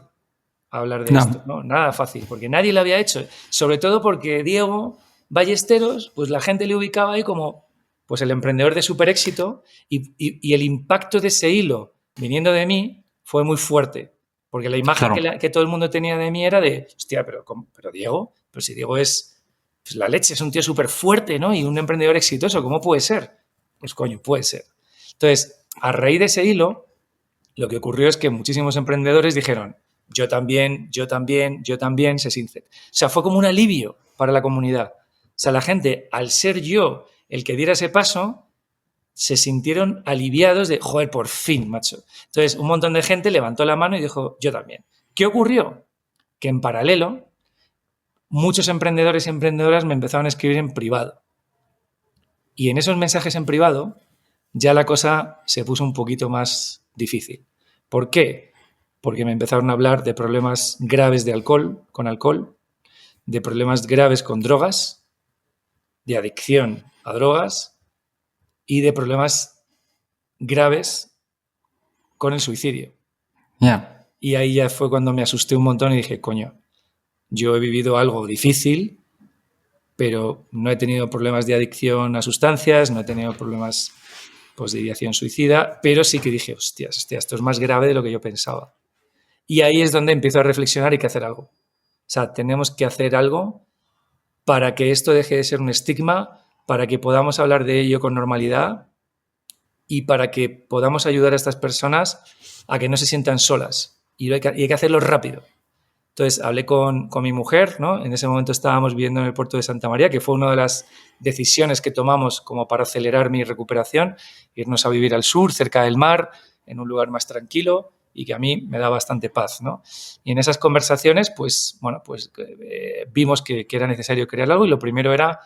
hablar de esto, ¿no? Nada fácil, porque nadie lo había hecho, sobre todo porque Diego Ballesteros, pues la gente le ubicaba ahí como pues el emprendedor de super éxito y el impacto de ese hilo viniendo de mí fue muy fuerte, porque la imagen que todo el mundo tenía de mí era de, hostia, pero Diego, pero si Diego es pues la leche, es un tío súper fuerte, ¿no? Y un emprendedor exitoso, ¿cómo puede ser? Pues coño, puede ser. Entonces, a raíz de ese hilo, lo que ocurrió es que muchísimos emprendedores dijeron, yo también, se sinceran. O sea, fue como un alivio para la comunidad. O sea, la gente, al ser yo el que diera ese paso, se sintieron aliviados de, joder, por fin, macho. Entonces, un montón de gente levantó la mano y dijo, yo también. ¿Qué ocurrió? Que en paralelo, muchos emprendedores y emprendedoras me empezaron a escribir en privado. Y en esos mensajes en privado, ya la cosa se puso un poquito más difícil. ¿Por qué? Porque me empezaron a hablar de problemas graves de alcohol, de problemas graves con drogas, de adicción a drogas y de problemas graves con el suicidio. Yeah. Y ahí ya fue cuando me asusté un montón y dije, coño, yo he vivido algo difícil, pero no he tenido problemas de adicción a sustancias, no he tenido problemas pues, de ideación suicida, pero sí que dije, hostia, esto es más grave de lo que yo pensaba. Y ahí es donde empiezo a reflexionar y hay que hacer algo. O sea, tenemos que hacer algo para que esto deje de ser un estigma, para que podamos hablar de ello con normalidad y para que podamos ayudar a estas personas a que no se sientan solas. Y hay que hacerlo rápido. Entonces hablé con mi mujer, ¿no? En ese momento estábamos viviendo en el puerto de Santa María, que fue una de las decisiones que tomamos como para acelerar mi recuperación, irnos a vivir al sur, cerca del mar, en un lugar más tranquilo y que a mí me da bastante paz, ¿no? Y en esas conversaciones, pues, bueno, pues vimos que era necesario crear algo y lo primero era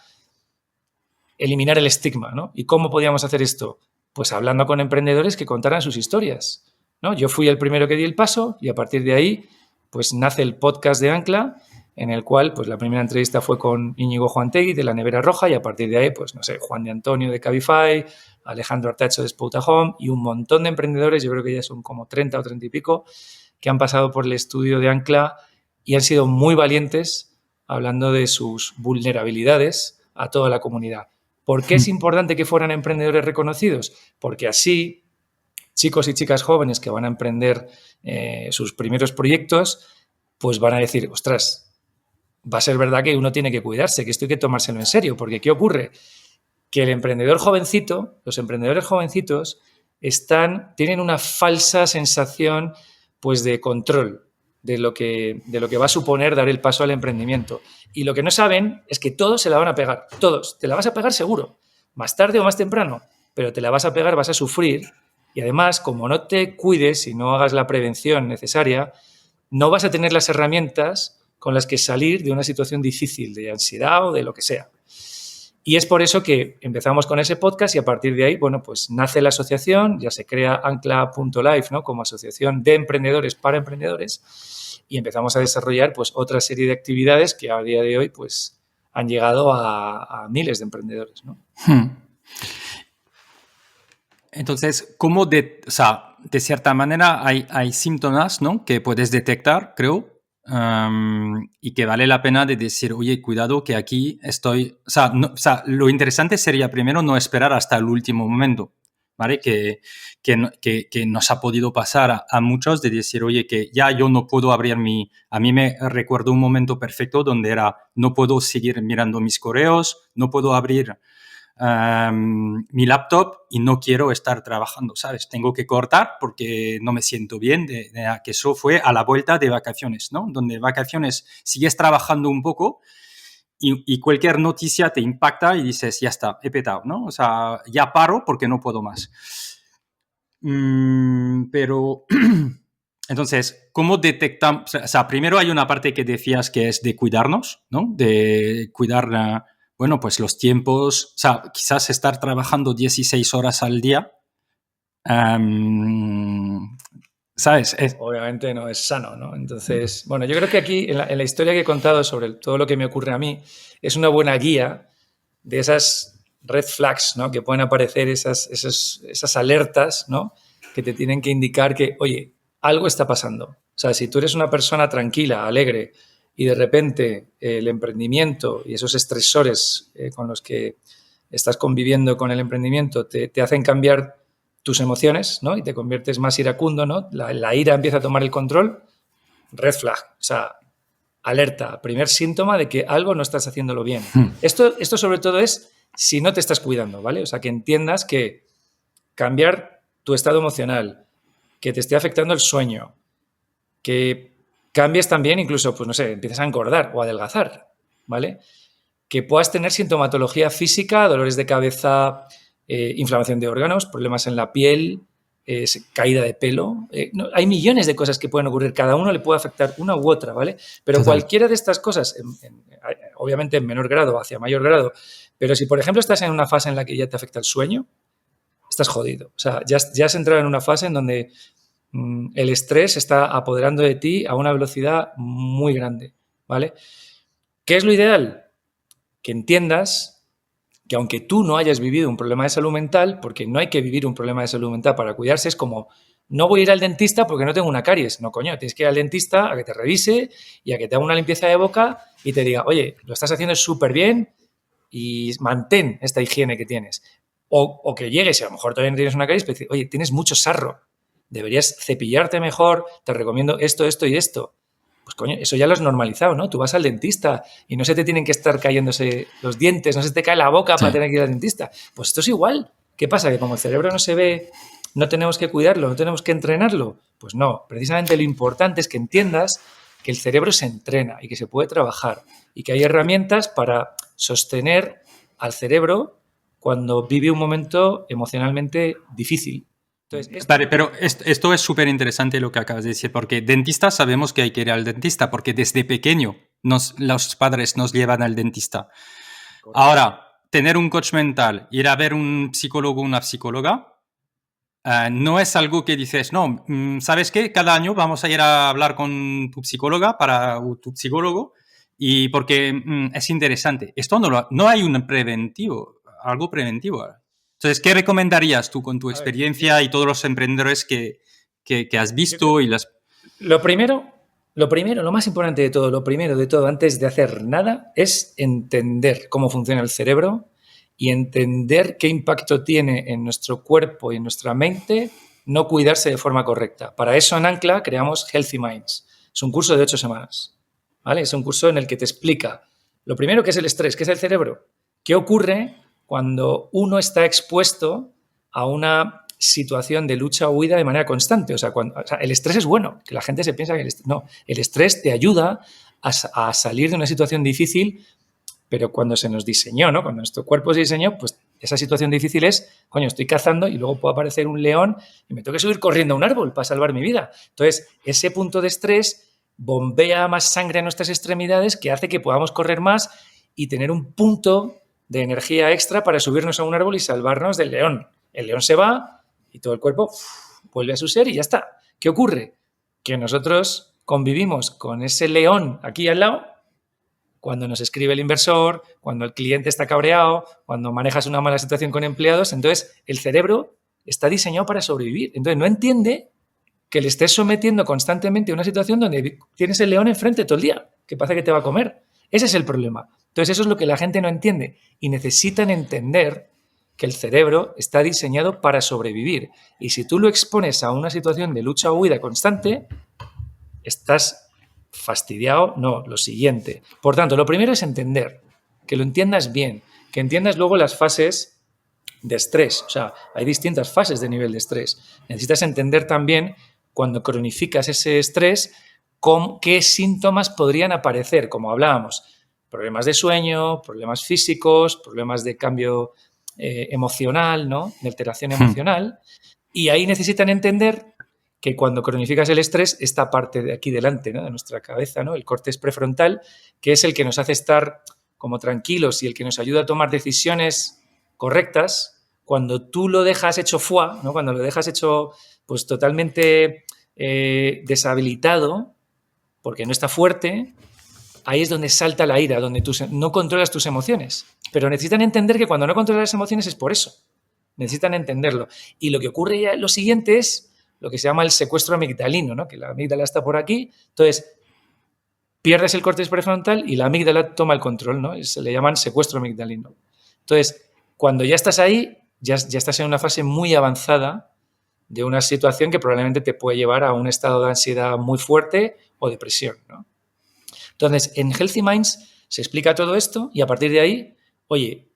eliminar el estigma, ¿no? ¿Y cómo podíamos hacer esto? Pues hablando con emprendedores que contaran sus historias, ¿no? Yo fui el primero que di el paso y a partir de ahí pues nace el podcast de Ancla, en el cual pues la primera entrevista fue con Íñigo Juantegui de La Nevera Roja y a partir de ahí, pues no sé, Juan de Antonio de Cabify, Alejandro Artacho de Spouta Home y un montón de emprendedores, yo creo que ya son como 30 o 30 y pico, que han pasado por el estudio de Ancla y han sido muy valientes hablando de sus vulnerabilidades a toda la comunidad. ¿Por qué es importante que fueran emprendedores reconocidos? Porque así chicos y chicas jóvenes que van a emprender sus primeros proyectos, pues van a decir, ostras, va a ser verdad que uno tiene que cuidarse, que esto hay que tomárselo en serio, porque ¿qué ocurre? que el emprendedor jovencito, los emprendedores jovencitos, tienen una falsa sensación pues, de control de lo que va a suponer dar el paso al emprendimiento. Y lo que no saben es que todos se la van a pegar, todos. Te la vas a pegar seguro, más tarde o más temprano, pero te la vas a pegar, vas a sufrir. Y además, como no te cuides y no hagas la prevención necesaria, no vas a tener las herramientas con las que salir de una situación difícil, de ansiedad o de lo que sea. Y es por eso que empezamos con ese podcast y a partir de ahí, bueno, pues nace la asociación, ya se crea Ancla.life, ¿no? Como asociación de emprendedores para emprendedores y empezamos a desarrollar pues otra serie de actividades que a día de hoy pues han llegado a miles de emprendedores, ¿no? Entonces, o sea, de cierta manera hay síntomas, ¿no? Que puedes detectar, creo, y que vale la pena de decir, oye, cuidado que aquí estoy... O sea, lo interesante sería primero no esperar hasta el último momento, ¿vale? Que nos ha podido pasar a muchos de decir, oye, que ya yo no puedo abrir A mí me recuerdo un momento perfecto donde era, no puedo seguir mirando mis correos, no puedo abrir mi laptop y no quiero estar trabajando, ¿sabes? Tengo que cortar porque no me siento bien, que eso fue a la vuelta de vacaciones, ¿no? Donde vacaciones sigues trabajando un poco y cualquier noticia te impacta y dices, ya está, he petado, ¿no? O sea, ya paro porque no puedo más. Pero... Entonces, ¿cómo detectamos? O sea, primero hay una parte que decías que es de cuidarnos, ¿no? De cuidar... bueno, pues los tiempos, o sea, quizás estar trabajando 16 horas al día, ¿sabes? Obviamente no es sano, ¿no? Entonces, bueno, yo creo que aquí, en la historia que he contado sobre todo lo que me ocurre a mí, es una buena guía de esas red flags, ¿no? Que pueden aparecer, esas alertas, ¿no? Que te tienen que indicar que, oye, algo está pasando. O sea, si tú eres una persona tranquila, alegre, y de repente el emprendimiento y esos estresores con los que estás conviviendo con el emprendimiento te hacen cambiar tus emociones, ¿no? Y te conviertes más iracundo, ¿no? La ira empieza a tomar el control. Red flag, o sea, alerta, primer síntoma de que algo no estás haciéndolo bien. Esto sobre todo es si no te estás cuidando, ¿vale? O sea, que entiendas que cambiar tu estado emocional, que te esté afectando el sueño, que cambies también incluso, pues no sé, empiezas a engordar o a adelgazar, ¿vale? Que puedas tener sintomatología física, dolores de cabeza, inflamación de órganos, problemas en la piel, caída de pelo. No, hay millones de cosas que pueden ocurrir. Cada uno le puede afectar una u otra, ¿vale? Pero cualquiera de estas cosas, obviamente en menor grado, hacia mayor grado, pero si, por ejemplo, estás en una fase en la que ya te afecta el sueño, estás jodido. O sea, ya has entrado en una fase en donde el estrés se está apoderando de ti a una velocidad muy grande, ¿vale? ¿Qué es lo ideal? Que entiendas que aunque tú no hayas vivido un problema de salud mental, porque no hay que vivir un problema de salud mental para cuidarse, es como, no voy a ir al dentista porque no tengo una caries. No, coño, tienes que ir al dentista a que te revise y a que te haga una limpieza de boca y te diga, oye, lo estás haciendo súper bien y mantén esta higiene que tienes. O que llegues y a lo mejor todavía no tienes una caries, pero dices, oye, tienes mucho sarro, deberías cepillarte mejor, te recomiendo esto, esto y esto. Pues coño, eso ya lo has normalizado, ¿no? Tú vas al dentista y no se te tienen que estar cayéndose los dientes, no se te cae la boca para tener que ir al dentista. Pues esto es igual. ¿Qué pasa? Que como el cerebro no se ve, no tenemos que cuidarlo, no tenemos que entrenarlo. Pues no, precisamente lo importante es que entiendas que el cerebro se entrena y que se puede trabajar y que hay herramientas para sostener al cerebro cuando vive un momento emocionalmente difícil. Entonces, vale, pero esto es súper interesante lo que acabas de decir, porque dentistas sabemos que hay que ir al dentista, porque desde pequeño los padres nos llevan al dentista. Correcto. Ahora, tener un coach mental, ir a ver un psicólogo o una psicóloga, no es algo que dices, no, ¿sabes qué? Cada año vamos a ir a hablar con tu psicóloga o tu psicólogo, y porque es interesante. Esto no hay un preventivo, algo preventivo. Entonces, ¿qué recomendarías tú con tu experiencia y todos los emprendedores que has visto? Lo primero, lo más importante de todo, lo primero de todo, antes de hacer nada, es entender cómo funciona el cerebro y entender qué impacto tiene en nuestro cuerpo y en nuestra mente no cuidarse de forma correcta. Para eso en Ancla creamos Healthy Minds. Es un curso de 8 semanas, ¿vale? Es un curso en el que te explica lo primero que es el estrés, qué es el cerebro, qué ocurre cuando uno está expuesto a una situación de lucha o huida de manera constante. O sea, el estrés es bueno, que la gente se piensa que el estrés te ayuda a salir de una situación difícil, pero cuando se nos diseñó, ¿no? Cuando nuestro cuerpo se diseñó, pues esa situación difícil es, coño, estoy cazando y luego puede aparecer un león y me tengo que subir corriendo a un árbol para salvar mi vida. Entonces, ese punto de estrés bombea más sangre a nuestras extremidades que hace que podamos correr más y tener un punto de energía extra para subirnos a un árbol y salvarnos del león. El león se va y todo el cuerpo vuelve a su ser y ya está. ¿Qué ocurre? Que nosotros convivimos con ese león aquí al lado cuando nos escribe el inversor, cuando el cliente está cabreado, cuando manejas una mala situación con empleados. Entonces, el cerebro está diseñado para sobrevivir. Entonces, no entiende que le estés sometiendo constantemente a una situación donde tienes el león enfrente todo el día, que parece que te va a comer. Ese es el problema. Entonces, eso es lo que la gente no entiende. Y necesitan entender que el cerebro está diseñado para sobrevivir. Y si tú lo expones a una situación de lucha o huida constante, estás fastidiado. No, lo siguiente. Por tanto, lo primero es entender, que lo entiendas bien, que entiendas luego las fases de estrés. O sea, hay distintas fases de nivel de estrés. Necesitas entender también, cuando cronificas ese estrés, qué síntomas podrían aparecer, como hablábamos. Problemas de sueño, problemas físicos, problemas de cambio emocional, ¿no? De alteración emocional. Y ahí necesitan entender que cuando cronificas el estrés, esta parte de aquí delante, ¿no? De nuestra cabeza, ¿no? El córtex prefrontal, que es el que nos hace estar como tranquilos y el que nos ayuda a tomar decisiones correctas, cuando tú lo dejas hecho foie, ¿no? Cuando lo dejas hecho pues totalmente deshabilitado, porque no está fuerte, ahí es donde salta la ira, donde tú no controlas tus emociones. Pero necesitan entender que cuando no controlas las emociones es por eso. Necesitan entenderlo. Y lo que ocurre ya, lo siguiente es lo que se llama el secuestro amigdalino, ¿no? Que la amígdala está por aquí. Entonces, pierdes el córtex prefrontal y la amígdala toma el control, ¿no? Se le llaman secuestro amigdalino. Entonces, cuando ya estás ahí, ya estás en una fase muy avanzada de una situación que probablemente te puede llevar a un estado de ansiedad muy fuerte o depresión, ¿no? Entonces, en Healthy Minds se explica todo esto y a partir de ahí, oye,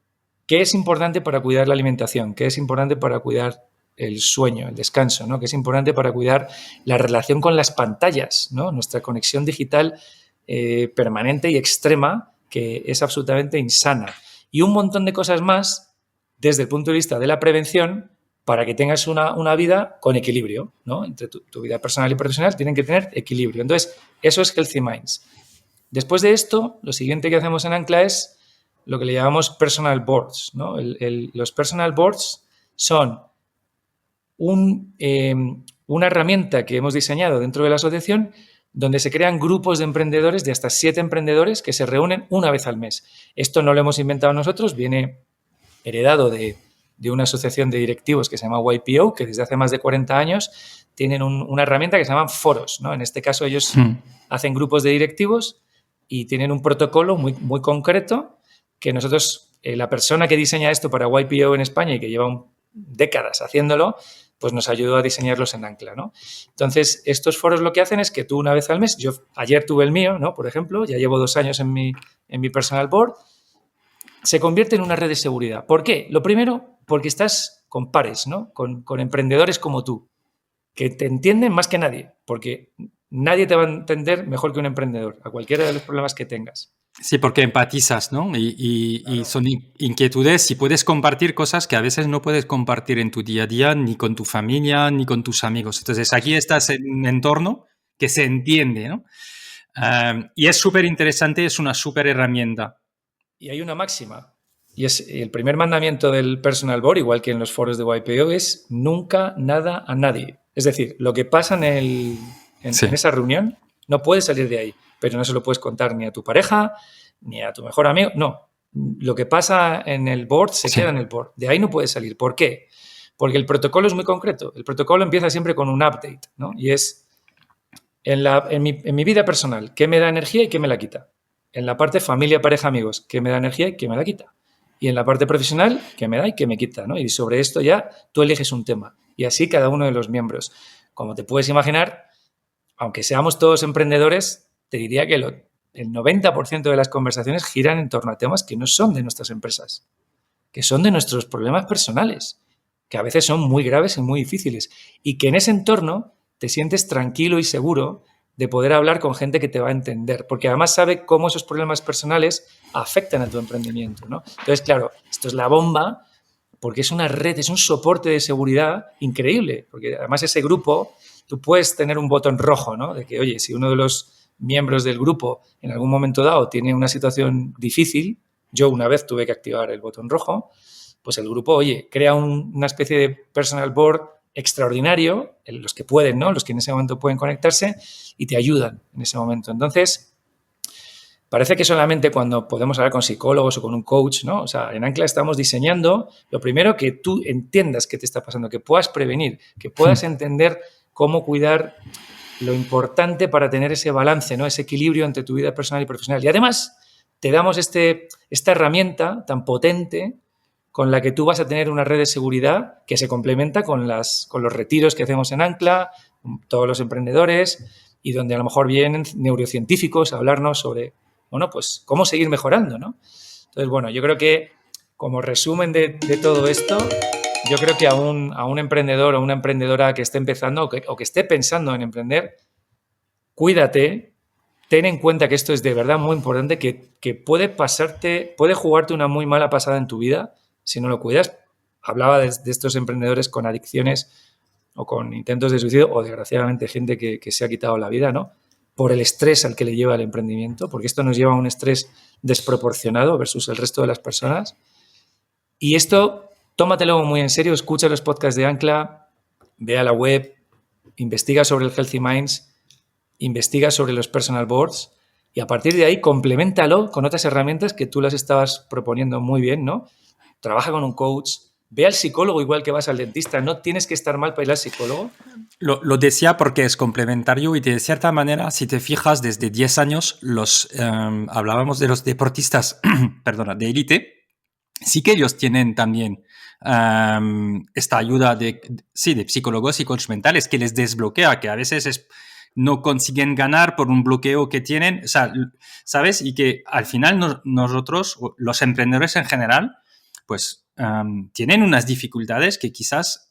¿qué es importante para cuidar la alimentación? ¿Qué es importante para cuidar el sueño, el descanso, ¿no? ¿Qué es importante para cuidar la relación con las pantallas, ¿no? Nuestra conexión digital permanente y extrema, que es absolutamente insana. Y un montón de cosas más desde el punto de vista de la prevención para que tengas una vida con equilibrio, ¿no? Entre tu vida personal y profesional tienen que tener equilibrio. Entonces, eso es Healthy Minds. Después de esto, lo siguiente que hacemos en Ancla es lo que le llamamos personal boards, ¿no? Los personal boards son una herramienta que hemos diseñado dentro de la asociación donde se crean grupos de emprendedores, de hasta 7 emprendedores que se reúnen una vez al mes. Esto no lo hemos inventado nosotros, viene heredado de una asociación de directivos que se llama YPO, que desde hace más de 40 años tienen una herramienta que se llaman foros, ¿no? En este caso ellos hacen grupos de directivos y tienen un protocolo muy, muy concreto que nosotros, la persona que diseña esto para YPO en España y que lleva décadas haciéndolo, pues nos ayudó a diseñarlos en Ancla, ¿no? Entonces, estos foros lo que hacen es que tú una vez al mes, yo ayer tuve el mío, ¿no? Por ejemplo, ya llevo 2 años en mi personal board, se convierte en una red de seguridad. ¿Por qué? Lo primero, porque estás con pares, ¿no? Con emprendedores como tú, que te entienden más que nadie, porque nadie te va a entender mejor que un emprendedor, a cualquiera de los problemas que tengas. Sí, porque empatizas, ¿no? Y Claro. son inquietudes y puedes compartir cosas que a veces no puedes compartir en tu día a día, ni con tu familia, ni con tus amigos. Entonces, aquí estás en un entorno que se entiende, ¿no? Y es súper interesante, es una súper herramienta. Y hay una máxima, y es el primer mandamiento del personal board, igual que en los foros de YPO, es nunca nada a nadie. Es decir, lo que pasa en esa reunión no puede salir de ahí, pero no se lo puedes contar ni a tu pareja, ni a tu mejor amigo, no. Lo que pasa en el board se queda en el board. De ahí no puede salir. ¿Por qué? Porque el protocolo es muy concreto. El protocolo empieza siempre con un update, ¿no? Y es en mi vida personal, ¿qué me da energía y qué me la quita? En la parte familia, pareja, amigos, ¿qué me da energía y qué me la quita? Y en la parte profesional, ¿qué me da y qué me quita? ¿no? Y sobre esto ya tú eliges un tema. Y así cada uno de los miembros. Como te puedes imaginar, aunque seamos todos emprendedores, te diría que el 90% de las conversaciones giran en torno a temas que no son de nuestras empresas. que son de nuestros problemas personales, que a veces son muy graves y muy difíciles, y que en ese entorno te sientes tranquilo y seguro de poder hablar con gente que te va a entender, porque además sabe cómo esos problemas personales afectan a tu emprendimiento, ¿no? Entonces, claro, esto es la bomba, porque es una red, es un soporte de seguridad increíble, porque además ese grupo, tú puedes tener un botón rojo, ¿no? De que, oye, si uno de los miembros del grupo en algún momento dado tiene una situación difícil, yo una vez tuve que activar el botón rojo, pues el grupo, oye, crea una especie de personal board extraordinario, los que pueden, ¿no? Los que en ese momento pueden conectarse y te ayudan en ese momento. Entonces, parece que solamente cuando podemos hablar con psicólogos o con un coach, ¿no? O sea, en Ancla estamos diseñando, lo primero, que tú entiendas qué te está pasando, que puedas prevenir, que puedas entender cómo cuidar lo importante para tener ese balance, ¿no? Ese equilibrio entre tu vida personal y profesional. Y además, te damos esta herramienta tan potente con la que tú vas a tener una red de seguridad que se complementa con los retiros que hacemos en Ancla, todos los emprendedores, y donde a lo mejor vienen neurocientíficos a hablarnos sobre, bueno, pues cómo seguir mejorando, ¿no? Entonces, bueno, yo creo que como resumen de todo esto, yo creo que a un emprendedor o una emprendedora que esté empezando o que esté pensando en emprender, cuídate, ten en cuenta que esto es de verdad muy importante, que puede jugarte una muy mala pasada en tu vida si no lo cuidas. Hablaba de estos emprendedores con adicciones o con intentos de suicidio o desgraciadamente gente que se ha quitado la vida, ¿no? Por el estrés al que le lleva el emprendimiento, porque esto nos lleva a un estrés desproporcionado versus el resto de las personas. Y esto, tómatelo muy en serio, escucha los podcasts de Ancla, ve a la web, investiga sobre el Healthy Minds, investiga sobre los personal boards y a partir de ahí compleméntalo con otras herramientas que tú las estabas proponiendo muy bien, ¿no? Trabaja con un coach, ve al psicólogo igual que vas al dentista, no tienes que estar mal para ir al psicólogo. Lo decía porque es complementario y de cierta manera, si te fijas, desde 10 años hablábamos de los deportistas perdona, de élite, sí que ellos tienen también esta ayuda de psicólogos y coach mentales que les desbloquea, que a veces no consiguen ganar por un bloqueo que tienen, o sea, ¿sabes? Y que al final nosotros, los emprendedores en general, pues tienen unas dificultades que quizás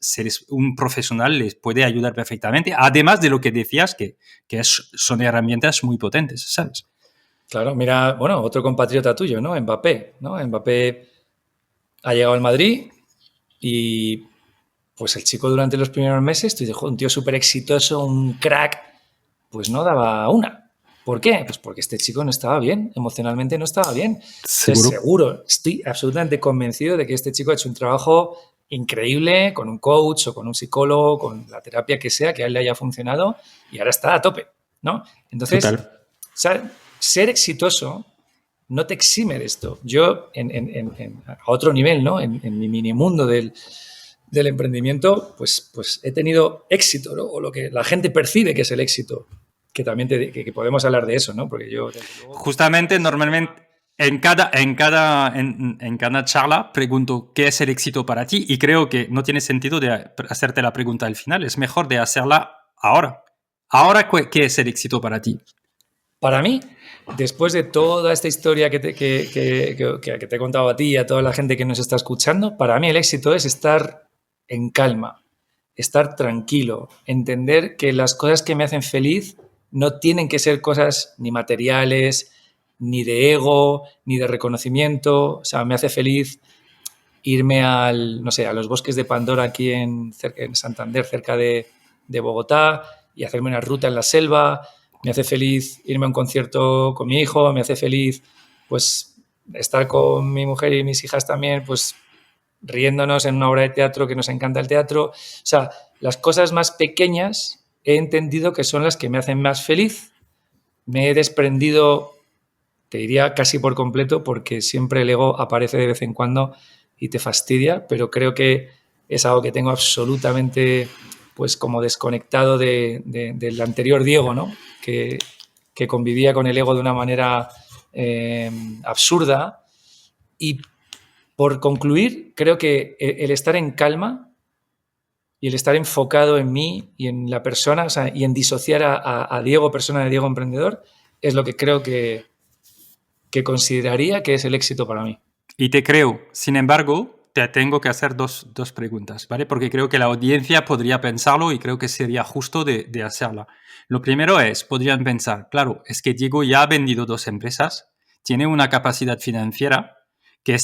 un profesional les puede ayudar perfectamente, además de lo que decías, que son herramientas muy potentes, ¿sabes? Claro, mira, bueno, otro compatriota tuyo, ¿no? Mbappé, ¿no? Mbappé ha llegado al Madrid y pues el chico durante los primeros meses, tú dices, un tío súper exitoso, un crack, pues no daba una. ¿Por qué? Pues porque este chico no estaba bien, emocionalmente no estaba bien. Seguro, estoy absolutamente convencido de que este chico ha hecho un trabajo increíble con un coach o con un psicólogo, con la terapia que sea, que a él le haya funcionado y ahora está a tope, ¿no? Entonces, ser exitoso no te exime de esto. Yo, a otro nivel, ¿no? En mi mini mundo del emprendimiento, pues he tenido éxito, ¿no? O lo que la gente percibe que es el éxito, que también que podemos hablar de eso, ¿no? Porque yo... Justamente, normalmente, en cada charla pregunto qué es el éxito para ti y creo que no tiene sentido de hacerte la pregunta al final, es mejor de hacerla ahora. Ahora, ¿qué es el éxito para ti? Para mí, después de toda esta historia que te he contado a ti y a toda la gente que nos está escuchando, para mí el éxito es estar en calma, estar tranquilo, entender que las cosas que me hacen feliz no tienen que ser cosas ni materiales, ni de ego, ni de reconocimiento. O sea, me hace feliz irme a los bosques de Pandora aquí en Santander, cerca de Bogotá, y hacerme una ruta en la selva. Me hace feliz irme a un concierto con mi hijo, me hace feliz pues estar con mi mujer y mis hijas también, pues riéndonos en una obra de teatro que nos encanta el teatro. O sea, las cosas más pequeñas he entendido que son las que me hacen más feliz. Me he desprendido, te diría casi por completo, porque siempre el ego aparece de vez en cuando y te fastidia, pero creo que es algo que tengo absolutamente pues como desconectado del anterior Diego, ¿no? Que convivía con el ego de una manera absurda. Y por concluir, creo que el estar en calma y el estar enfocado en mí y en la persona, o sea, y en disociar a Diego, persona de Diego emprendedor, es lo que creo que consideraría que es el éxito para mí. Y te creo. Sin embargo, te tengo que hacer dos preguntas, ¿vale? Porque creo que la audiencia podría pensarlo y creo que sería justo de hacerla. Lo primero es, podrían pensar, claro, es que Diego ya ha vendido 2 empresas, tiene una capacidad financiera que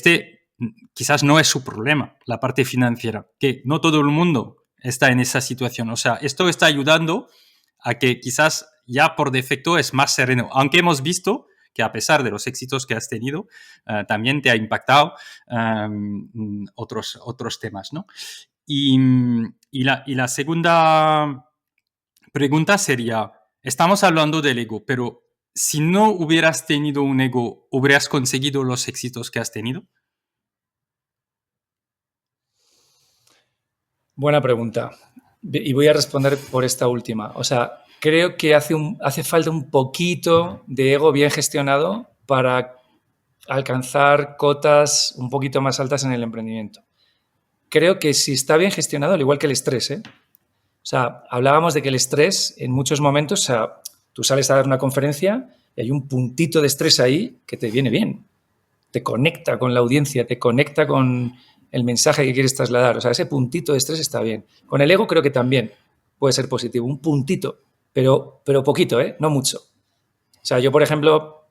quizás no es su problema, la parte financiera, que no todo el mundo está en esa situación. O sea, esto está ayudando a que quizás ya por defecto es más sereno, aunque hemos visto que a pesar de los éxitos que has tenido, también te ha impactado otros temas, ¿no? Y la segunda pregunta sería, estamos hablando del ego, pero si no hubieras tenido un ego, ¿hubieras conseguido los éxitos que has tenido? Buena pregunta. Y voy a responder por esta última. O sea, creo que hace falta un poquito de ego bien gestionado para alcanzar cotas un poquito más altas en el emprendimiento. Creo que si está bien gestionado, al igual que el estrés, ¿eh? O sea, hablábamos de que el estrés en muchos momentos, o sea, tú sales a dar una conferencia y hay un puntito de estrés ahí que te viene bien. Te conecta con la audiencia, te conecta con el mensaje que quieres trasladar. O sea, ese puntito de estrés está bien. Con el ego creo que también puede ser positivo. Un puntito, pero poquito, ¿eh? No mucho. O sea, yo, por ejemplo,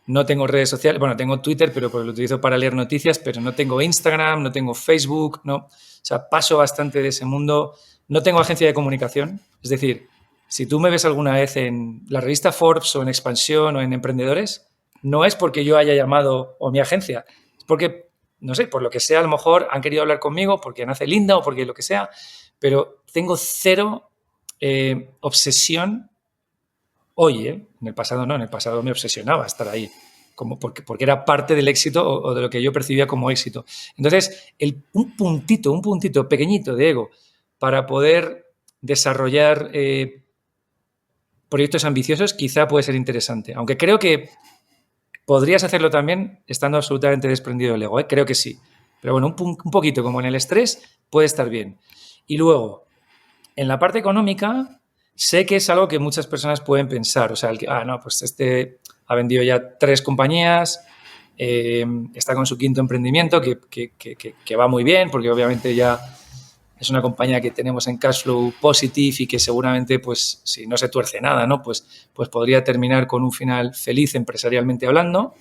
no tengo redes sociales. Bueno, tengo Twitter, pero lo utilizo para leer noticias, pero no tengo Instagram, no tengo Facebook, no. O sea, paso bastante de ese mundo. No tengo agencia de comunicación. Es decir, si tú me ves alguna vez en la revista Forbes o en Expansión o en Emprendedores, no es porque yo haya llamado o mi agencia, es porque, no sé, por lo que sea, a lo mejor han querido hablar conmigo porque nace linda o porque lo que sea, pero tengo cero obsesión hoy, ¿eh? En el pasado no, en el pasado me obsesionaba estar ahí, porque era parte del éxito o de lo que yo percibía como éxito. Entonces, un puntito pequeñito de ego para poder desarrollar proyectos ambiciosos quizá puede ser interesante, aunque creo que podrías hacerlo también estando absolutamente desprendido del ego, ¿eh? Creo que sí. Pero bueno, un poquito como en el estrés puede estar bien. Y luego, en la parte económica, sé que es algo que muchas personas pueden pensar. O sea, no, pues este ha vendido ya 3 compañías, está con su 5.º emprendimiento, que va muy bien, porque obviamente ya es una compañía que tenemos en cash flow positive y que seguramente, pues, si no se tuerce nada, ¿no? Pues podría terminar con un final feliz empresarialmente hablando.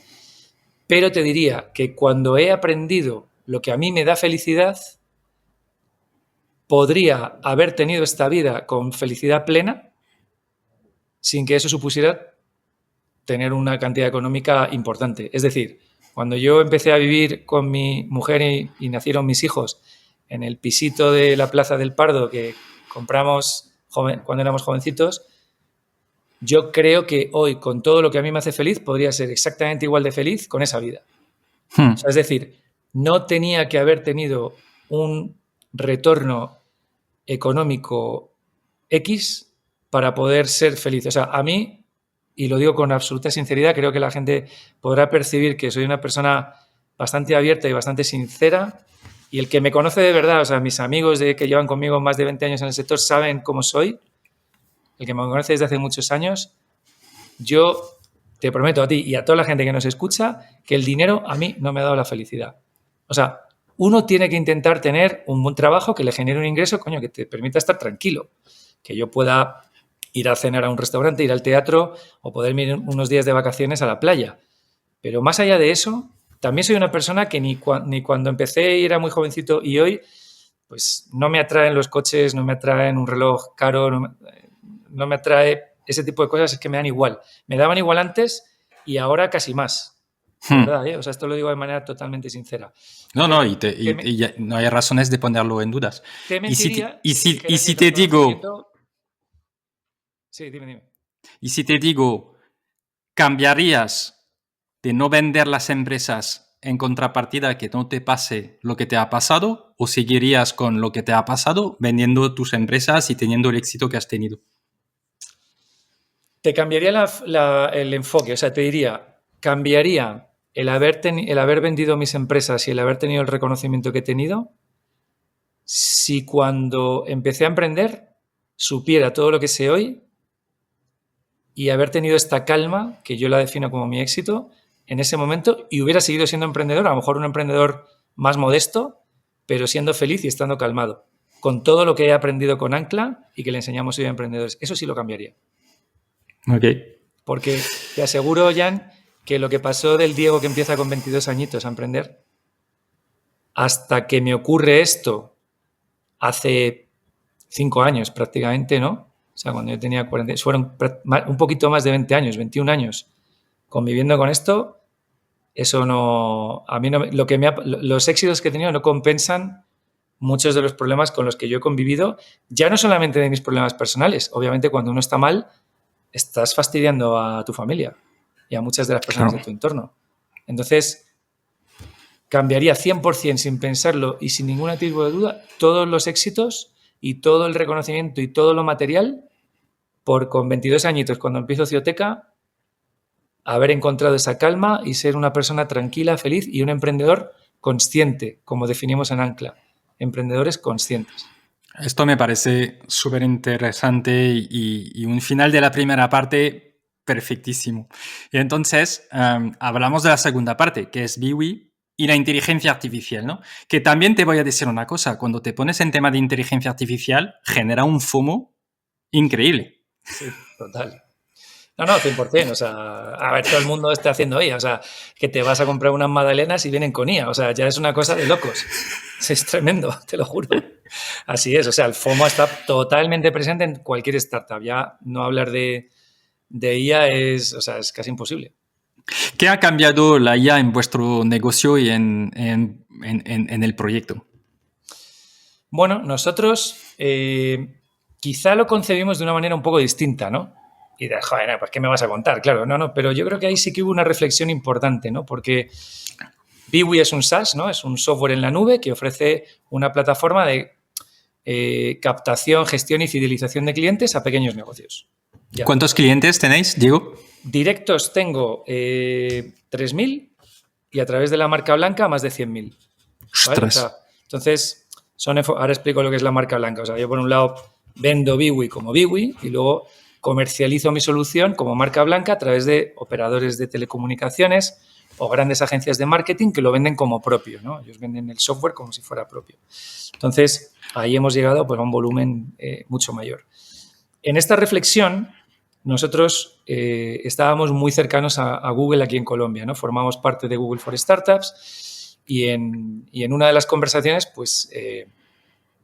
Pero te diría que cuando he aprendido lo que a mí me da felicidad, podría haber tenido esta vida con felicidad plena sin que eso supusiera tener una cantidad económica importante. Es decir, cuando yo empecé a vivir con mi mujer y nacieron mis hijos en el pisito de la Plaza del Pardo que compramos cuando éramos jovencitos, yo creo que hoy, con todo lo que a mí me hace feliz, podría ser exactamente igual de feliz con esa vida. O sea, es decir, no tenía que haber tenido un retorno económico X para poder ser feliz. O sea, a mí, y lo digo con absoluta sinceridad, creo que la gente podrá percibir que soy una persona bastante abierta y bastante sincera, y el que me conoce de verdad, o sea, mis amigos que llevan conmigo más de 20 años en el sector saben cómo soy, el que me conoce desde hace muchos años, yo te prometo a ti y a toda la gente que nos escucha que el dinero a mí no me ha dado la felicidad. O sea, uno tiene que intentar tener un buen trabajo que le genere un ingreso, coño, que te permita estar tranquilo, que yo pueda ir a cenar a un restaurante, ir al teatro o poder ir unos días de vacaciones a la playa. Pero más allá de eso, también soy una persona que ni cuando empecé y era muy jovencito y hoy, pues no me atraen los coches, no me atraen un reloj caro, no me atrae ese tipo de cosas, es que me dan igual. Me daban igual antes y ahora casi más. De verdad, ¿eh? O sea, esto lo digo de manera totalmente sincera. No, no, no hay razones de ponerlo en dudas. Te mentiría Y si dijera si que el te digo, reconocimiento... Sí, dime. y si te digo, ¿cambiarías de no vender las empresas en contrapartida que no te pase lo que te ha pasado? ¿O seguirías con lo que te ha pasado vendiendo tus empresas y teniendo el éxito que has tenido? Te cambiaría el enfoque. O sea, te diría, cambiaría el haber vendido mis empresas y el haber tenido el reconocimiento que he tenido si cuando empecé a emprender supiera todo lo que sé hoy y haber tenido esta calma, que yo la defino como mi éxito, en ese momento y hubiera seguido siendo emprendedor, a lo mejor un emprendedor más modesto, pero siendo feliz y estando calmado, con todo lo que he aprendido con Ancla y que le enseñamos hoy a emprendedores. Eso sí lo cambiaría. Ok. Porque te aseguro, Jan, que lo que pasó del Diego que empieza con 22 añitos a emprender, hasta que me ocurre esto hace 5 años prácticamente, ¿no? O sea, cuando yo tenía 40, fueron un poquito más de 20 años, 21 años conviviendo con esto, eso no, a mí no, los éxitos que he tenido no compensan muchos de los problemas con los que yo he convivido, ya no solamente de mis problemas personales, obviamente cuando uno está mal, estás fastidiando a tu familia y a muchas de las personas de tu entorno. Entonces, cambiaría 100% sin pensarlo y sin ningún tipo de duda todos los éxitos y todo el reconocimiento y todo lo material por con 22 añitos, cuando empiezo Cioteca, haber encontrado esa calma y ser una persona tranquila, feliz y un emprendedor consciente, como definimos en Ancla. Emprendedores conscientes. Esto me parece súper interesante y un final de la primera parte perfectísimo. Y entonces hablamos de la segunda parte, que es Biwi y la inteligencia artificial, ¿no? Que también te voy a decir una cosa, cuando te pones en tema de inteligencia artificial, genera un FOMO increíble. Sí, total. No, 100%. O sea, a ver, todo el mundo está haciendo IA. O sea, que te vas a comprar unas magdalenas y vienen con IA. O sea, ya es una cosa de locos. Es tremendo, te lo juro. Así es. O sea, el FOMO está totalmente presente en cualquier startup. Ya no hablar de IA es casi imposible. ¿Qué ha cambiado la IA en vuestro negocio y en el proyecto? Bueno, nosotros quizá lo concebimos de una manera un poco distinta, ¿no? Y de, joder, pues ¿qué me vas a contar? Claro, no, pero yo creo que ahí sí que hubo una reflexión importante, ¿no? Porque Biwi es un SaaS, ¿no? Es un software en la nube que ofrece una plataforma de captación, gestión y fidelización de clientes a pequeños negocios. Ya. ¿Cuántos clientes tenéis, Diego? Directos tengo 3.000 y a través de la marca blanca más de 100.000. ¿Vale? O sea, entonces, ahora explico lo que es la marca blanca. O sea, yo por un lado vendo Biwi como Biwi y luego comercializo mi solución como marca blanca a través de operadores de telecomunicaciones o grandes agencias de marketing que lo venden como propio, ¿no? Ellos venden el software como si fuera propio. Entonces, ahí hemos llegado pues, a un volumen mucho mayor. En esta reflexión, nosotros estábamos muy cercanos a Google aquí en Colombia, ¿no? Formamos parte de Google for Startups y en una de las conversaciones, pues,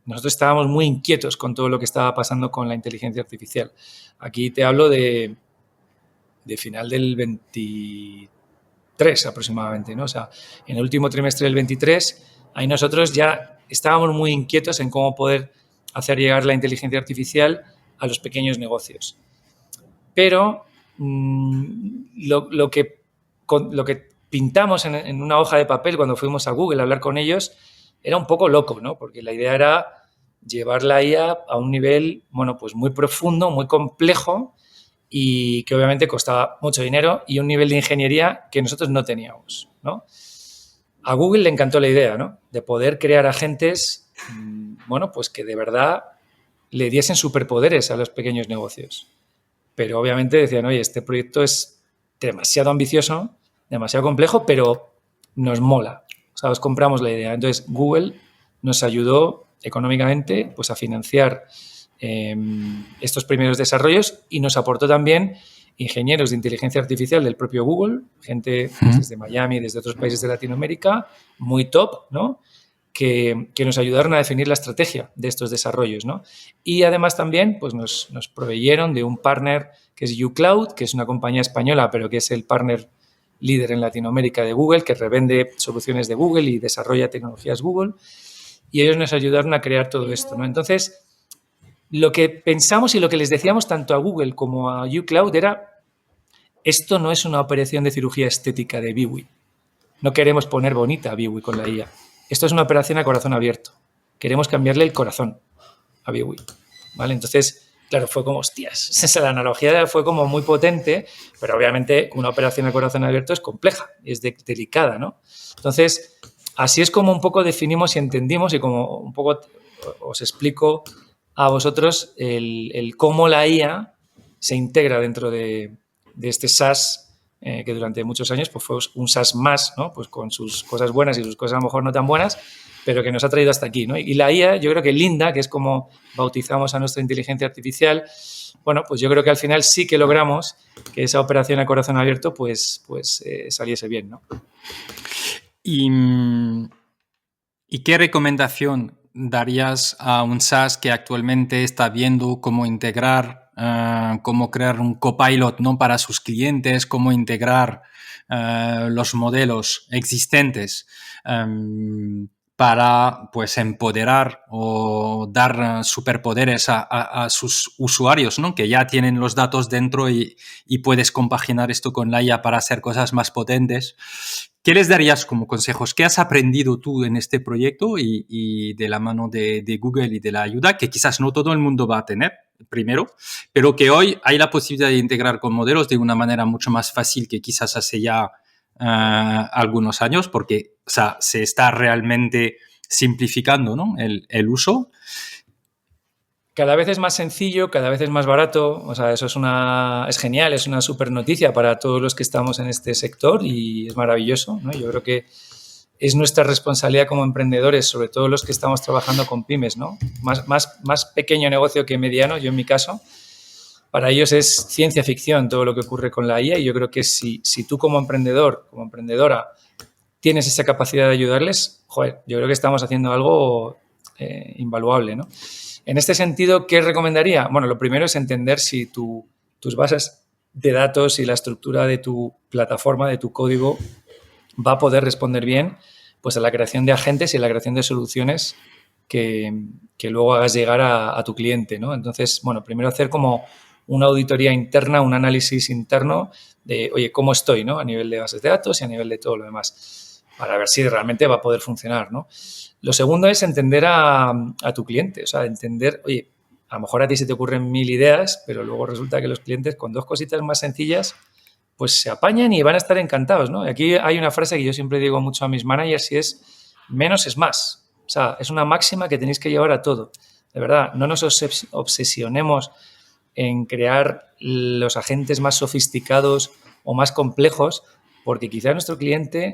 nosotros estábamos muy inquietos con todo lo que estaba pasando con la inteligencia artificial. Aquí te hablo de final del 23 aproximadamente, ¿no? O sea, en el último trimestre del 23, ahí nosotros ya estábamos muy inquietos en cómo poder hacer llegar la inteligencia artificial a los pequeños negocios. Pero lo que pintamos en una hoja de papel cuando fuimos a Google a hablar con ellos era un poco loco, ¿no? Porque la idea era llevar la IA a un nivel, bueno, pues muy profundo, muy complejo y que obviamente costaba mucho dinero y un nivel de ingeniería que nosotros no teníamos, ¿no? A Google le encantó la idea, ¿no? De poder crear agentes, bueno, pues que de verdad le diesen superpoderes a los pequeños negocios. Pero obviamente decían, oye, este proyecto es demasiado ambicioso, demasiado complejo, pero nos mola. O sea, os compramos la idea. Entonces, Google nos ayudó económicamente pues, a financiar estos primeros desarrollos y nos aportó también ingenieros de inteligencia artificial del propio Google, gente pues, desde Miami, desde otros países de Latinoamérica, muy top, ¿no? Que nos ayudaron a definir la estrategia de estos desarrollos, ¿no? Y además también pues, nos proveyeron de un partner que es uCloud, que es una compañía española, pero que es el partner líder en Latinoamérica de Google, que revende soluciones de Google y desarrolla tecnologías Google. Y ellos nos ayudaron a crear todo esto, ¿no? Entonces, lo que pensamos y lo que les decíamos tanto a Google como a uCloud era, esto no es una operación de cirugía estética de Biwi. No queremos poner bonita a Biwi con la IA. Esto es una operación a corazón abierto. Queremos cambiarle el corazón a Biwi, ¿vale? Entonces, claro, fue como, hostias, la analogía fue como muy potente, pero obviamente una operación a corazón abierto es compleja, es delicada, ¿no? Entonces, así es como un poco definimos y entendimos y como un poco os explico a vosotros el cómo la IA se integra dentro de este SaaS que durante muchos años pues, fue un SaaS más, ¿no? Pues con sus cosas buenas y sus cosas a lo mejor no tan buenas, pero que nos ha traído hasta aquí, ¿no? Y la IA, yo creo que Linda, que es como bautizamos a nuestra inteligencia artificial, bueno, pues yo creo que al final sí que logramos que esa operación a corazón abierto pues saliese bien, ¿no? ¿Y qué recomendación darías a un SaaS que actualmente está viendo cómo integrar, cómo crear un copilot, ¿no? Para sus clientes, cómo integrar los modelos existentes para pues empoderar o dar superpoderes a sus usuarios, ¿no? Que ya tienen los datos dentro y puedes compaginar esto con la IA para hacer cosas más potentes? ¿Qué les darías como consejos? ¿Qué has aprendido tú en este proyecto y de la mano de Google y de la ayuda que quizás no todo el mundo va a tener primero, pero que hoy hay la posibilidad de integrar con modelos de una manera mucho más fácil que quizás hace ya algunos años, porque o sea, se está realmente simplificando, ¿no? el uso? Cada vez es más sencillo, cada vez es más barato, o sea, eso es genial, es una súper noticia para todos los que estamos en este sector y es maravilloso, ¿no? Yo creo que es nuestra responsabilidad como emprendedores, sobre todo los que estamos trabajando con pymes, ¿no? Más pequeño negocio que mediano, yo en mi caso, para ellos es ciencia ficción todo lo que ocurre con la IA y yo creo que si tú como emprendedor, como emprendedora, tienes esa capacidad de ayudarles, joder, yo creo que estamos haciendo algo invaluable, ¿no? En este sentido, ¿qué recomendaría? Bueno, lo primero es entender si tus bases de datos y la estructura de tu plataforma, de tu código, va a poder responder bien pues, a la creación de agentes y a la creación de soluciones que luego hagas llegar a tu cliente, ¿no? Entonces, bueno, primero hacer como una auditoría interna, un análisis interno de, oye, ¿cómo estoy, ¿no? A nivel de bases de datos y a nivel de todo lo demás, para ver si realmente va a poder funcionar, ¿no? Lo segundo es entender a tu cliente, o sea, entender, oye, a lo mejor a ti se te ocurren 1000 ideas, pero luego resulta que los clientes con 2 cositas más sencillas, pues se apañan y van a estar encantados, ¿no? Y aquí hay una frase que yo siempre digo mucho a mis managers y es, menos es más. O sea, es una máxima que tenéis que llevar a todo. De verdad, no nos obsesionemos en crear los agentes más sofisticados o más complejos, porque quizá nuestro cliente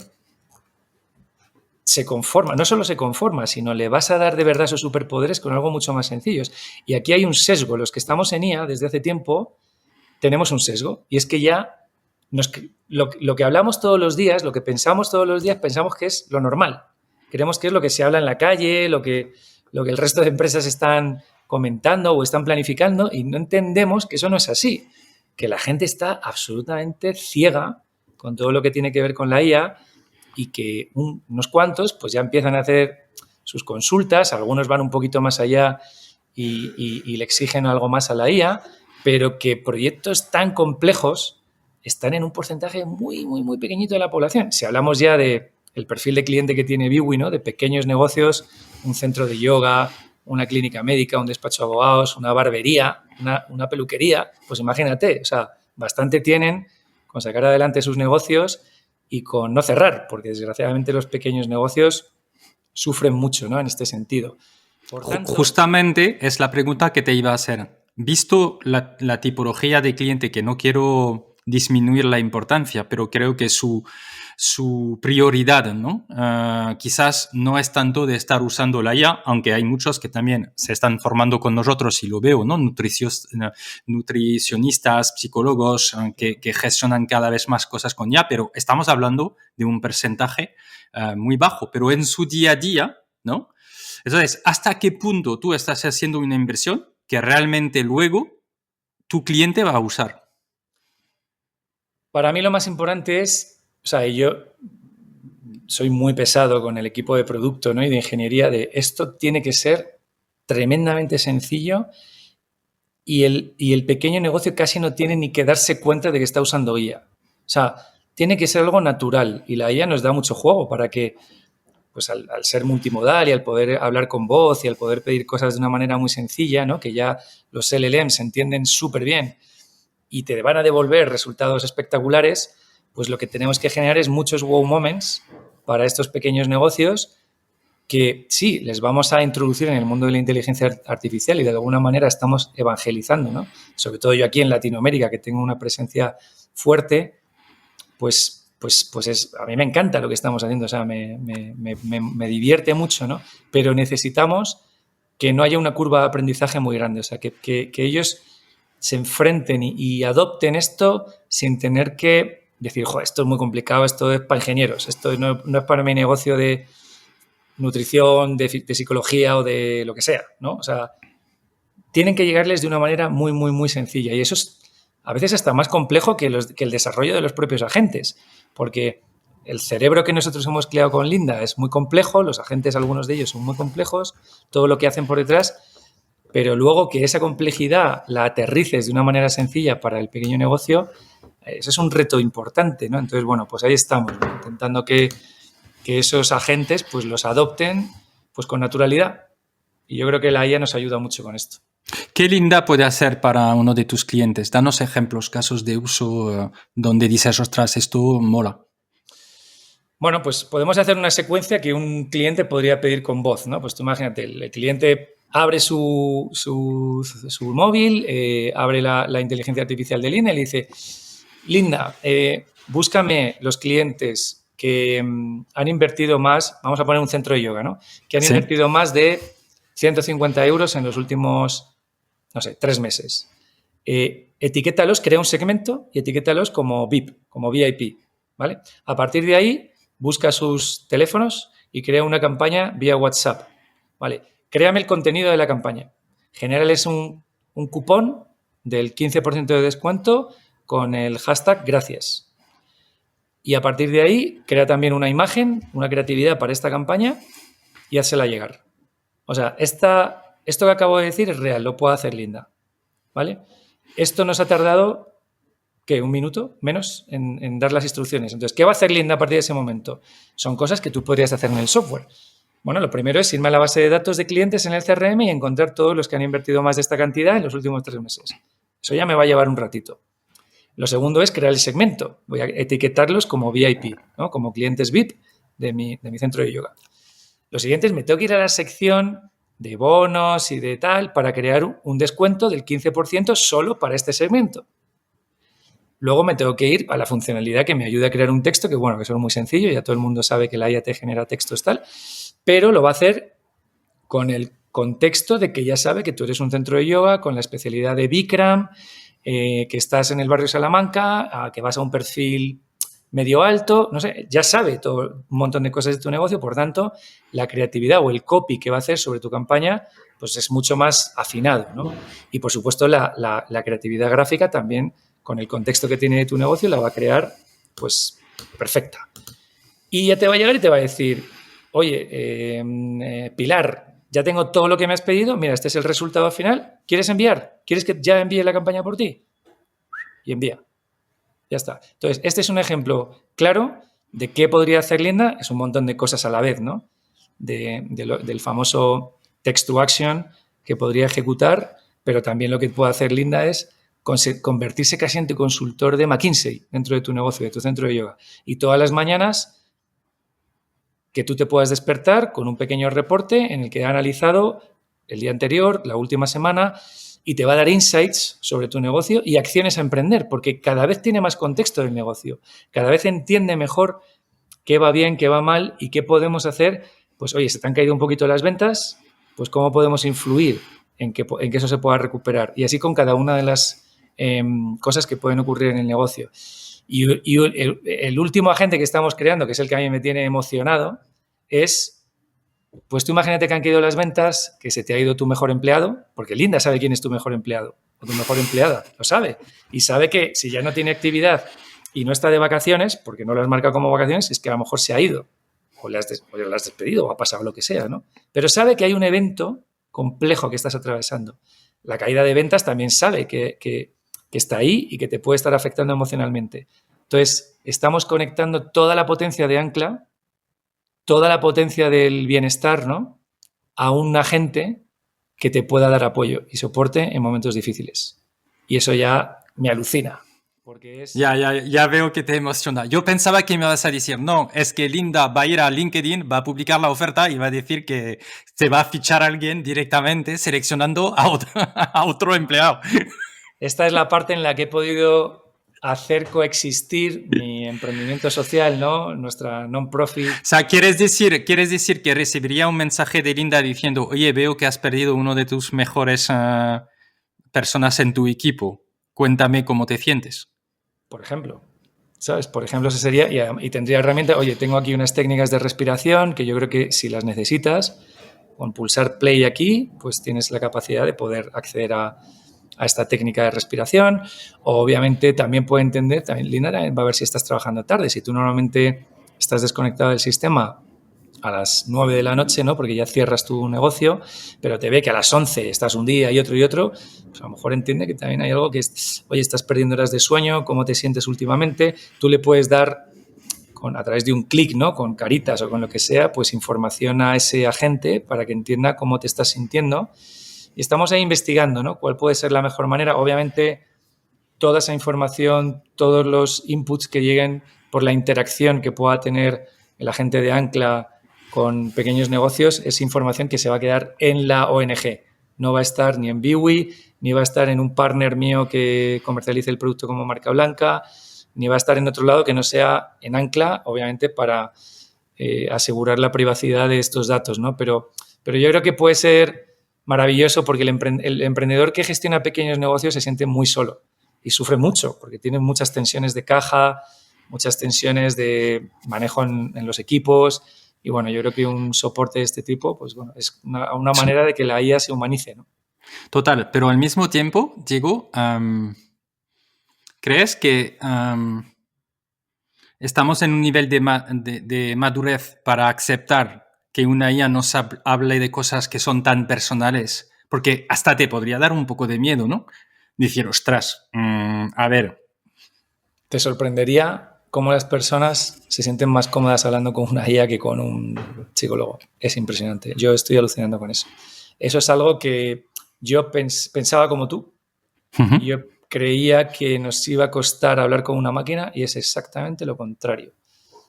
se conforma, no solo se conforma, sino le vas a dar de verdad esos superpoderes con algo mucho más sencillos. Y aquí hay un sesgo. Los que estamos en IA desde hace tiempo tenemos un sesgo. Y es que ya lo que hablamos todos los días, lo que pensamos todos los días, pensamos que es lo normal. Creemos que es lo que se habla en la calle, lo que el resto de empresas están comentando o están planificando y no entendemos que eso no es así. Que la gente está absolutamente ciega con todo lo que tiene que ver con la IA y que unos cuantos pues ya empiezan a hacer sus consultas, algunos van un poquito más allá y le exigen algo más a la IA, pero que proyectos tan complejos están en un porcentaje muy, muy, muy pequeñito de la población. Si hablamos ya de el perfil de cliente que tiene Biwi, ¿no? De pequeños negocios, un centro de yoga, una clínica médica, un despacho de abogados, una barbería, una peluquería, pues imagínate, o sea, bastante tienen con sacar adelante sus negocios y con no cerrar, porque desgraciadamente los pequeños negocios sufren mucho, ¿no? En este sentido. Por tanto, justamente es la pregunta que te iba a hacer. Visto la tipología de cliente, que no quiero disminuir la importancia, pero creo que su prioridad, ¿no? Quizás no es tanto de estar usando la IA, aunque hay muchos que también se están formando con nosotros y lo veo, ¿no? Nutricionistas, psicólogos que gestionan cada vez más cosas con IA, pero estamos hablando de un porcentaje muy bajo, pero en su día a día, ¿no? Entonces, ¿hasta qué punto tú estás haciendo una inversión que realmente luego tu cliente va a usar? Para mí lo más importante es, o sea, yo soy muy pesado con el equipo de producto, ¿no? Y de ingeniería de esto tiene que ser tremendamente sencillo y el pequeño negocio casi no tiene ni que darse cuenta de que está usando IA. O sea, tiene que ser algo natural y la IA nos da mucho juego para que, pues al ser multimodal y al poder hablar con voz y al poder pedir cosas de una manera muy sencilla, ¿no? Que ya los LLMs se entienden súper bien y te van a devolver resultados espectaculares, pues lo que tenemos que generar es muchos wow moments para estos pequeños negocios que sí, les vamos a introducir en el mundo de la inteligencia artificial y de alguna manera estamos evangelizando, ¿no? Sobre todo yo aquí en Latinoamérica, que tengo una presencia fuerte, a mí me encanta lo que estamos haciendo, o sea, me divierte mucho, ¿no? Pero necesitamos que no haya una curva de aprendizaje muy grande, o sea, que ellos se enfrenten y adopten esto sin tener que decir, joder, esto es muy complicado, esto es para ingenieros, esto no es para mi negocio de nutrición, de psicología o de lo que sea, ¿no? O sea, tienen que llegarles de una manera muy, muy, muy sencilla. Y eso es a veces hasta más complejo que el desarrollo de los propios agentes, porque el cerebro que nosotros hemos creado con Lynda es muy complejo, los agentes, algunos de ellos son muy complejos, todo lo que hacen por detrás, pero luego que esa complejidad la aterrices de una manera sencilla para el pequeño negocio, eso es un reto importante, ¿no? Entonces, bueno, pues ahí estamos, ¿no? Intentando que esos agentes pues los adopten pues con naturalidad. Y yo creo que la IA nos ayuda mucho con esto. ¿Qué Lynda puede hacer para uno de tus clientes? Danos ejemplos, casos de uso donde dices, ostras, esto mola. Bueno, pues podemos hacer una secuencia que un cliente podría pedir con voz, ¿no? Pues tú imagínate, el cliente abre su móvil, abre la inteligencia artificial de Lynda y le dice, Lynda, búscame los clientes que han invertido más, vamos a poner un centro de yoga, ¿no? Que han invertido más de 150 euros en los últimos, no sé, 3 meses. Etiquétalos, crea un segmento y etiquétalos como VIP, como VIP, ¿vale? A partir de ahí, busca sus teléfonos y crea una campaña vía WhatsApp, ¿vale? Créame el contenido de la campaña. Genérales un cupón del 15% de descuento con el hashtag gracias. Y a partir de ahí, crea también una imagen, una creatividad para esta campaña y házela llegar. O sea, esto que acabo de decir es real, lo puede hacer Lynda, ¿vale? Esto nos ha tardado, ¿qué? Un minuto menos en dar las instrucciones. Entonces, ¿qué va a hacer Lynda a partir de ese momento? Son cosas que tú podrías hacer en el software. Bueno, lo primero es irme a la base de datos de clientes en el CRM y encontrar todos los que han invertido más de esta cantidad en los últimos 3 meses. Eso ya me va a llevar un ratito. Lo segundo es crear el segmento. Voy a etiquetarlos como VIP, ¿no? Como clientes VIP de mi centro de yoga. Lo siguiente es me tengo que ir a la sección de bonos y de tal para crear un descuento del 15% solo para este segmento. Luego me tengo que ir a la funcionalidad que me ayude a crear un texto, que bueno, que es muy sencillo, ya todo el mundo sabe que la IA te genera textos tal, pero lo va a hacer con el contexto de que ya sabe que tú eres un centro de yoga con la especialidad de Bikram, que estás en el barrio Salamanca, que vas a un perfil medio alto, no sé, ya sabe todo un montón de cosas de tu negocio, por tanto, la creatividad o el copy que va a hacer sobre tu campaña pues es mucho más afinado, ¿no? Y por supuesto la creatividad gráfica también con el contexto que tiene tu negocio la va a crear pues perfecta. Y ya te va a llegar y te va a decir, oye, Pilar, ya tengo todo lo que me has pedido, mira, este es el resultado final, ¿quieres enviar? ¿Quieres que ya envíe la campaña por ti? Y envía. Ya está. Entonces, este es un ejemplo claro de qué podría hacer Lynda. Es un montón de cosas a la vez, ¿no? Del famoso text to action que podría ejecutar, pero también lo que puede hacer Lynda es convertirse casi en tu consultor de McKinsey dentro de tu negocio, de tu centro de yoga. Y todas las mañanas que tú te puedas despertar con un pequeño reporte en el que ha analizado el día anterior, la última semana, y te va a dar insights sobre tu negocio y acciones a emprender, porque cada vez tiene más contexto del negocio, cada vez entiende mejor qué va bien, qué va mal y qué podemos hacer. Pues, oye, se te han caído un poquito las ventas, pues cómo podemos influir en que eso se pueda recuperar. Y así con cada una de las cosas que pueden ocurrir en el negocio. Y el último agente que estamos creando, que es el que a mí me tiene emocionado, es... Pues tú imagínate que han caído las ventas, que se te ha ido tu mejor empleado, porque Lynda sabe quién es tu mejor empleado o tu mejor empleada, lo sabe. Y sabe que si ya no tiene actividad y no está de vacaciones, porque no lo has marcado como vacaciones, es que a lo mejor se ha ido o le has despedido o ha pasado lo que sea, ¿no? Pero sabe que hay un evento complejo que estás atravesando. La caída de ventas también sabe que está ahí y que te puede estar afectando emocionalmente. Entonces, estamos conectando toda la potencia de Ancla, toda la potencia del bienestar, ¿no?, a un agente que te pueda dar apoyo y soporte en momentos difíciles. Y eso ya me alucina. Porque es... Ya veo que te emociona. Yo pensaba que me ibas a decir, no, es que Lynda va a ir a LinkedIn, va a publicar la oferta y va a decir que se va a fichar a alguien directamente seleccionando a otro empleado. Esta es la parte en la que he podido hacer coexistir mi emprendimiento social, ¿no? Nuestra non-profit. O sea, ¿quieres decir que recibiría un mensaje de Linda diciendo, oye, veo que has perdido uno de tus mejores personas en tu equipo? Cuéntame cómo te sientes. Por ejemplo, ¿sabes? Por ejemplo, ese sería, y tendría herramienta, oye, tengo aquí unas técnicas de respiración que yo creo que si las necesitas, con pulsar play aquí, pues tienes la capacidad de poder acceder a esta técnica de respiración. O obviamente también puede entender, también Linda va a ver si estás trabajando tarde. Si tú normalmente estás desconectado del sistema a las 9 de la noche, ¿no? Porque ya cierras tu negocio, pero te ve que a las 11 estás un día y otro, pues a lo mejor entiende que también hay algo que es, oye, estás perdiendo horas de sueño, ¿cómo te sientes últimamente? Tú le puedes dar a través de un clic, ¿no? Con caritas o con lo que sea, pues información a ese agente para que entienda cómo te estás sintiendo. Y estamos ahí investigando, ¿no? ¿Cuál puede ser la mejor manera? Obviamente, toda esa información, todos los inputs que lleguen por la interacción que pueda tener el agente de Ancla con pequeños negocios, es información que se va a quedar en la ONG. No va a estar ni en Biwi, ni va a estar en un partner mío que comercialice el producto como marca blanca, ni va a estar en otro lado que no sea en Ancla, obviamente para asegurar la privacidad de estos datos, ¿no? Pero yo creo que puede ser maravilloso porque el emprendedor que gestiona pequeños negocios se siente muy solo y sufre mucho porque tiene muchas tensiones de caja, muchas tensiones de manejo en los equipos y bueno, yo creo que un soporte de este tipo pues bueno, es una manera de que la IA se humanice, ¿no? Total, pero al mismo tiempo, Diego, ¿crees que estamos en un nivel de madurez para aceptar que una IA nos hable de cosas que son tan personales? Porque hasta te podría dar un poco de miedo, ¿no? Decir, ostras, a ver. Te sorprendería cómo las personas se sienten más cómodas hablando con una IA que con un psicólogo. Es impresionante. Yo estoy alucinando con eso. Eso es algo que yo pensaba como tú. Uh-huh. Yo creía que nos iba a costar hablar con una máquina y es exactamente lo contrario.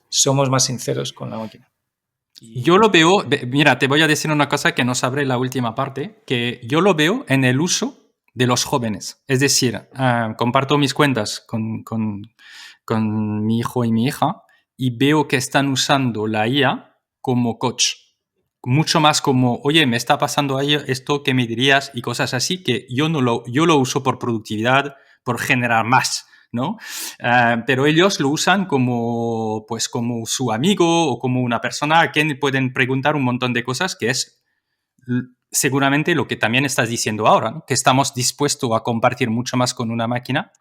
Somos más sinceros con la máquina. Yo lo veo, mira, te voy a decir una cosa que nos abre la última parte, que yo lo veo en el uso de los jóvenes. Es decir, comparto mis cuentas con mi hijo y mi hija y veo que están usando la IA como coach. Mucho más como, oye, me está pasando ahí esto, ¿qué me dirías? Y cosas así que yo lo uso por productividad, por generar más, ¿no? Pero ellos lo usan como, pues, como su amigo o como una persona a quien pueden preguntar un montón de cosas, que es seguramente lo que también estás diciendo ahora, ¿no? Que estamos dispuestos a compartir mucho más con una máquina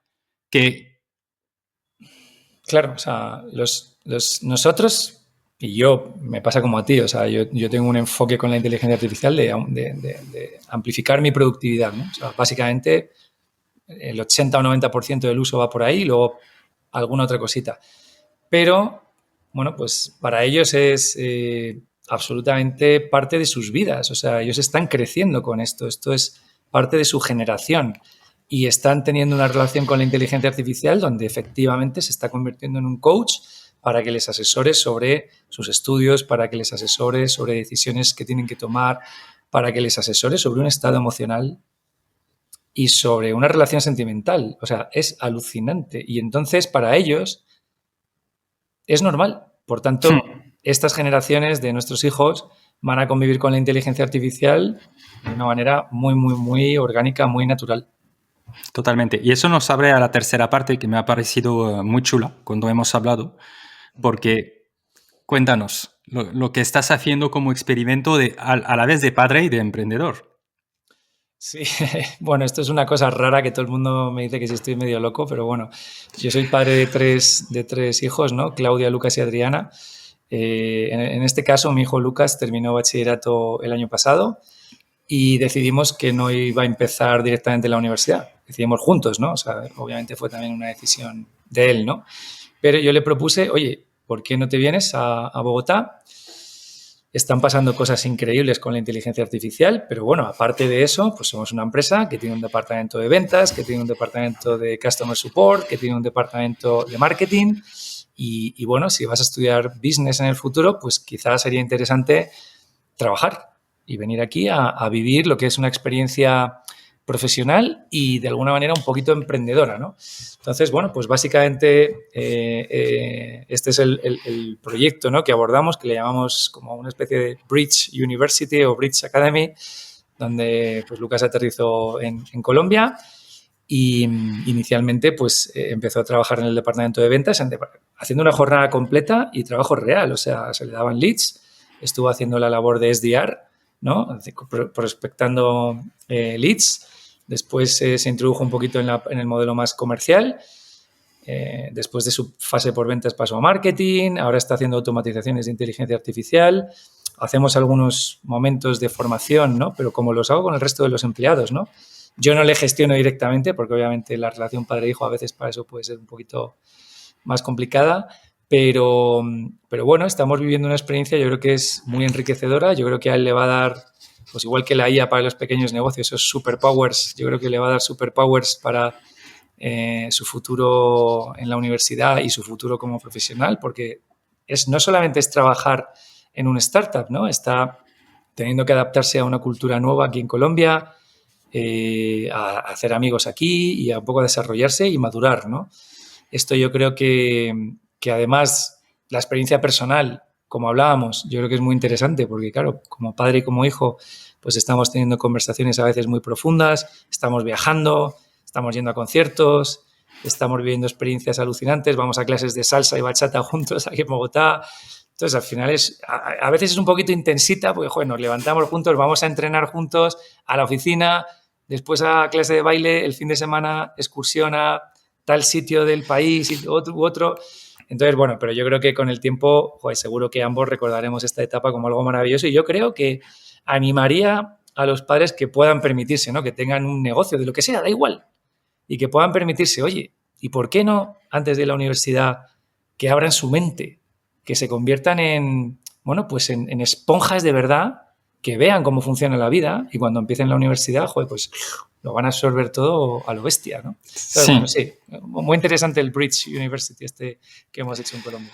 que... Claro, o sea, nosotros, y yo, me pasa como a ti, o sea, yo tengo un enfoque con la inteligencia artificial de amplificar mi productividad, ¿no? O sea, básicamente el 80 o 90% del uso va por ahí y luego alguna otra cosita. Pero, bueno, pues para ellos es absolutamente parte de sus vidas. O sea, ellos están creciendo con esto. Esto es parte de su generación. Y están teniendo una relación con la inteligencia artificial donde efectivamente se está convirtiendo en un coach para que les asesore sobre sus estudios, para que les asesore sobre decisiones que tienen que tomar, para que les asesore sobre un estado emocional y sobre una relación sentimental. O sea, es alucinante. Y entonces, para ellos, es normal. Por tanto, estas generaciones de nuestros hijos van a convivir con la inteligencia artificial de una manera muy, muy, muy orgánica, muy natural. Totalmente. Y eso nos abre a la tercera parte que me ha parecido muy chula cuando hemos hablado, porque cuéntanos lo que estás haciendo como experimento a la vez de padre y de emprendedor. Sí, bueno, esto es una cosa rara que todo el mundo me dice que sí estoy medio loco, pero bueno, yo soy padre de tres hijos, ¿no? Claudia, Lucas y Adriana. En este caso, mi hijo Lucas terminó bachillerato el año pasado y decidimos que no iba a empezar directamente en la universidad. Decidimos juntos, ¿no? O sea, obviamente fue también una decisión de él, ¿no? Pero yo le propuse, oye, ¿por qué no te vienes a Bogotá? Están pasando cosas increíbles con la inteligencia artificial, pero bueno, aparte de eso, pues somos una empresa que tiene un departamento de ventas, que tiene un departamento de customer support, que tiene un departamento de marketing y bueno, si vas a estudiar business en el futuro, pues quizás sería interesante trabajar y venir aquí a vivir lo que es una experiencia profesional y de alguna manera un poquito emprendedora, ¿no? Entonces, bueno, pues básicamente este es el proyecto, ¿no?, que abordamos, que le llamamos como una especie de Bridge University o Bridge Academy, donde pues Lucas aterrizó en Colombia y inicialmente pues empezó a trabajar en el departamento de ventas haciendo una jornada completa y trabajo real, o sea, se le daban leads, estuvo haciendo la labor de SDR, ¿no?, prospectando leads. Después se introdujo un poquito en el modelo más comercial. Después de su fase por ventas pasó a marketing. Ahora está haciendo automatizaciones de inteligencia artificial. Hacemos algunos momentos de formación, ¿no?, pero como los hago con el resto de los empleados, ¿no? Yo no le gestiono directamente porque obviamente la relación padre-hijo a veces para eso puede ser un poquito más complicada. Pero bueno, estamos viviendo una experiencia, yo creo que es muy enriquecedora. Yo creo que a él le va a dar, pues igual que la IA para los pequeños negocios, esos superpowers, yo creo que le va a dar superpowers para su futuro en la universidad y su futuro como profesional, porque no solamente es trabajar en un startup, ¿no? Está teniendo que adaptarse a una cultura nueva aquí en Colombia, a hacer amigos aquí y a un poco a desarrollarse y madurar, ¿no? Esto yo creo que además la experiencia personal, como hablábamos, yo creo que es muy interesante porque, claro, como padre y como hijo, pues estamos teniendo conversaciones a veces muy profundas, estamos viajando, estamos yendo a conciertos, estamos viviendo experiencias alucinantes, vamos a clases de salsa y bachata juntos aquí en Bogotá. Entonces, al final a veces es un poquito intensita porque, joder, nos levantamos juntos, vamos a entrenar juntos a la oficina, después a clase de baile, el fin de semana excursión a tal sitio del país y otro. Entonces, bueno, pero yo creo que con el tiempo, joder, seguro que ambos recordaremos esta etapa como algo maravilloso y yo creo que animaría a los padres que puedan permitirse, ¿no?, que tengan un negocio de lo que sea, da igual, y que puedan permitirse, oye, ¿y por qué no antes de la universidad que abran su mente, que se conviertan en, bueno, pues en esponjas de verdad, que vean cómo funciona la vida y cuando empiecen la universidad, joder, pues lo van a absorber todo a lo bestia, ¿no? Entonces, Sí. bueno, sí, muy interesante el Bridge University que hemos hecho en Colombia.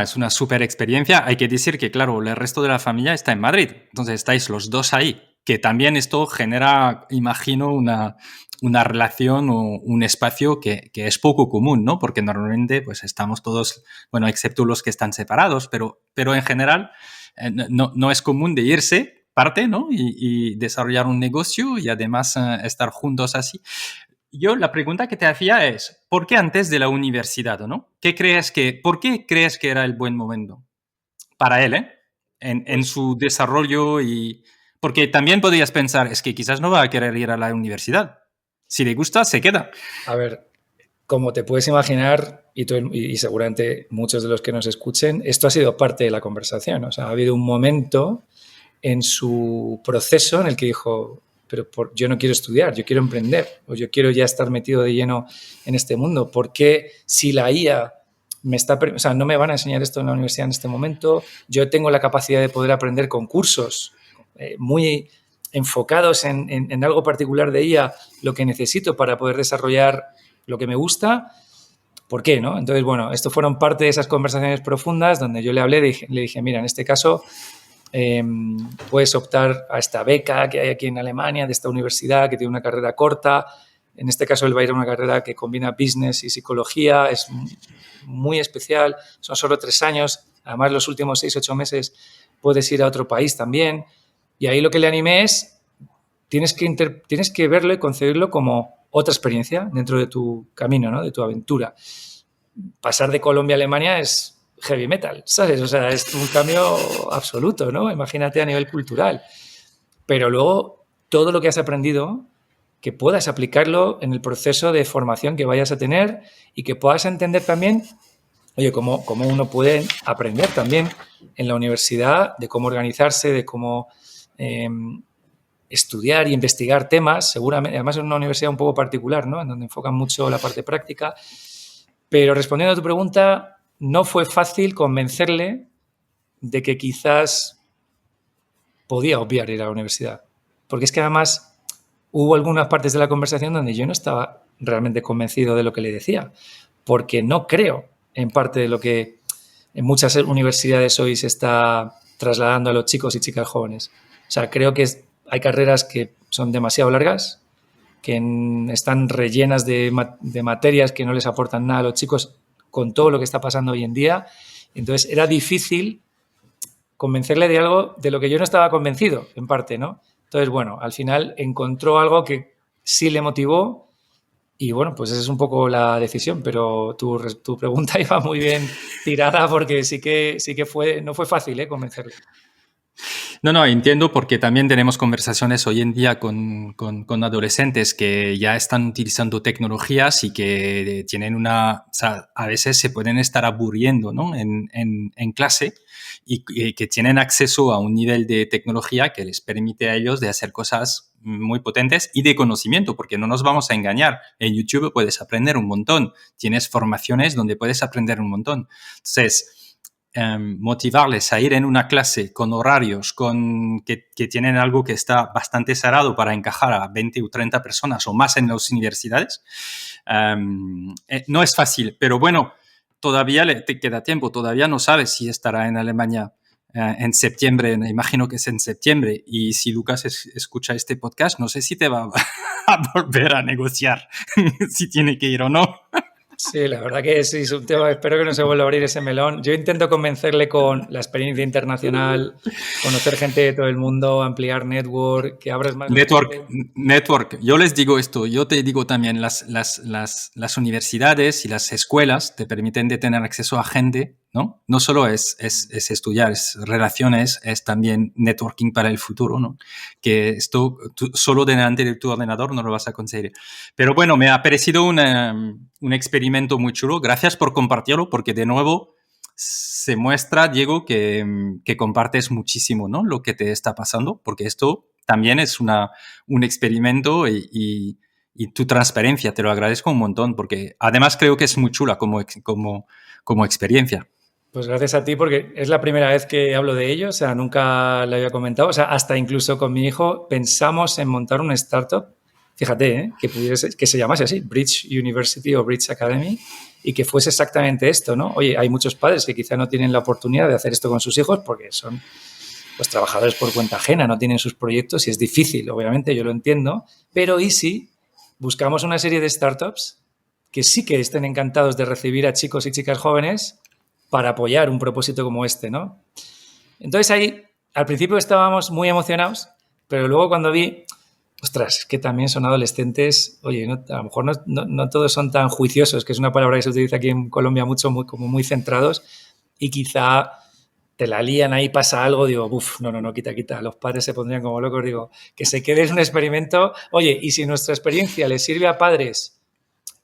Es una súper experiencia. Hay que decir que, claro, el resto de la familia está en Madrid. Entonces estáis los dos ahí. Que también esto genera, imagino, una relación o un espacio que es poco común, ¿no? Porque normalmente pues estamos todos, bueno, excepto los que están separados, pero en general no es común de irse parte, ¿no? Y desarrollar un negocio y además estar juntos así. Yo la pregunta que te hacía es, ¿por qué antes de la universidad, ¿no? ¿Por qué crees que era el buen momento para él, en su desarrollo? Y porque también podrías pensar, es que quizás no va a querer ir a la universidad. Si le gusta, se queda. A ver, como te puedes imaginar, y seguramente muchos de los que nos escuchen, esto ha sido parte de la conversación. O sea, ha habido un momento en su proceso en el que dijo, pero yo no quiero estudiar, yo quiero emprender, o yo quiero ya estar metido de lleno en este mundo. ¿Por qué si la IA no me van a enseñar esto en la universidad en este momento? Yo tengo la capacidad de poder aprender con cursos muy enfocados en algo particular de IA, lo que necesito para poder desarrollar lo que me gusta. ¿Por qué, no? Entonces, bueno, esto fueron parte de esas conversaciones profundas donde yo le hablé, le dije, mira, en este caso puedes optar a esta beca que hay aquí en Alemania, de esta universidad que tiene una carrera corta. En este caso él va a ir a una carrera que combina business y psicología, es muy especial, son solo 3 años, además los últimos 6-8 meses puedes ir a otro país también. Y ahí lo que le animé es, tienes que verlo y concebirlo como otra experiencia dentro de tu camino, ¿no?, de tu aventura. Pasar de Colombia a Alemania es heavy metal, ¿sabes? O sea, es un cambio absoluto, ¿no? Imagínate a nivel cultural. Pero luego, todo lo que has aprendido, que puedas aplicarlo en el proceso de formación que vayas a tener y que puedas entender también, oye, cómo uno puede aprender también en la universidad de cómo organizarse, de cómo estudiar y investigar temas, seguramente, además es una universidad un poco particular, ¿no?, en donde enfocan mucho la parte práctica. Pero respondiendo a tu pregunta, no fue fácil convencerle de que quizás podía obviar ir a la universidad. Porque es que además hubo algunas partes de la conversación donde yo no estaba realmente convencido de lo que le decía, porque no creo en parte de lo que en muchas universidades hoy se está trasladando a los chicos y chicas jóvenes. O sea, creo que hay carreras que son demasiado largas, están rellenas de materias que no les aportan nada a los chicos con todo lo que está pasando hoy en día. Entonces era difícil convencerle de algo de lo que yo no estaba convencido, en parte, ¿no? Entonces, bueno, al final encontró algo que sí le motivó y, bueno, pues esa es un poco la decisión, pero tu pregunta iba muy bien tirada porque sí que no fue fácil, convencerle. No, entiendo porque también tenemos conversaciones hoy en día con adolescentes que ya están utilizando tecnologías y que tienen o sea, a veces se pueden estar aburriendo, ¿no? en clase y que tienen acceso a un nivel de tecnología que les permite a ellos de hacer cosas muy potentes y de conocimiento, porque no nos vamos a engañar. En YouTube puedes aprender un montón, tienes formaciones donde puedes aprender un montón. Entonces, motivarles a ir en una clase con horarios que tienen algo que está bastante cerrado para encajar a 20 o 30 personas o más en las universidades, no es fácil, pero bueno, todavía te queda tiempo, todavía no sabes si estará en Alemania en septiembre, me imagino que es en septiembre, y si Lucas escucha este podcast, no sé si te va a volver a negociar si tiene que ir o no. Sí, la verdad que sí, es un tema, espero que no se vuelva a abrir ese melón. Yo intento convencerle con la experiencia internacional, conocer gente de todo el mundo, ampliar network, que abres más... Network. Yo les digo esto, yo te digo también, las universidades y las escuelas te permiten de tener acceso a gente, ¿no? No solo es estudiar, es relaciones, es también networking para el futuro, ¿no? Que esto solo delante de tu ordenador no lo vas a conseguir. Pero bueno, me ha parecido un experimento muy chulo. Gracias por compartirlo, porque de nuevo se muestra, Diego, que compartes muchísimo, ¿no? Lo que te está pasando, porque esto también es un experimento y tu transparencia, te lo agradezco un montón, porque además creo que es muy chula como experiencia. Pues gracias a ti, porque es la primera vez que hablo de ello, o sea, nunca lo había comentado, o sea, hasta incluso con mi hijo pensamos en montar una startup, fíjate, que se llamase así, Bridge University o Bridge Academy, y que fuese exactamente esto, ¿no? Oye, hay muchos padres que quizá no tienen la oportunidad de hacer esto con sus hijos porque son pues trabajadores por cuenta ajena, no tienen sus proyectos y es difícil, obviamente, yo lo entiendo, pero ¿y si buscamos una serie de startups que sí que estén encantados de recibir a chicos y chicas jóvenes para apoyar un propósito como este, ¿no? Entonces ahí, al principio estábamos muy emocionados, pero luego cuando vi, ostras, es que también son adolescentes, oye, a lo mejor no todos son tan juiciosos, que es una palabra que se utiliza aquí en Colombia mucho, como muy centrados, y quizá te la lían ahí, pasa algo, digo, no, quita, los padres se pondrían como locos, digo, que se quede en un experimento, oye, y si nuestra experiencia les sirve a padres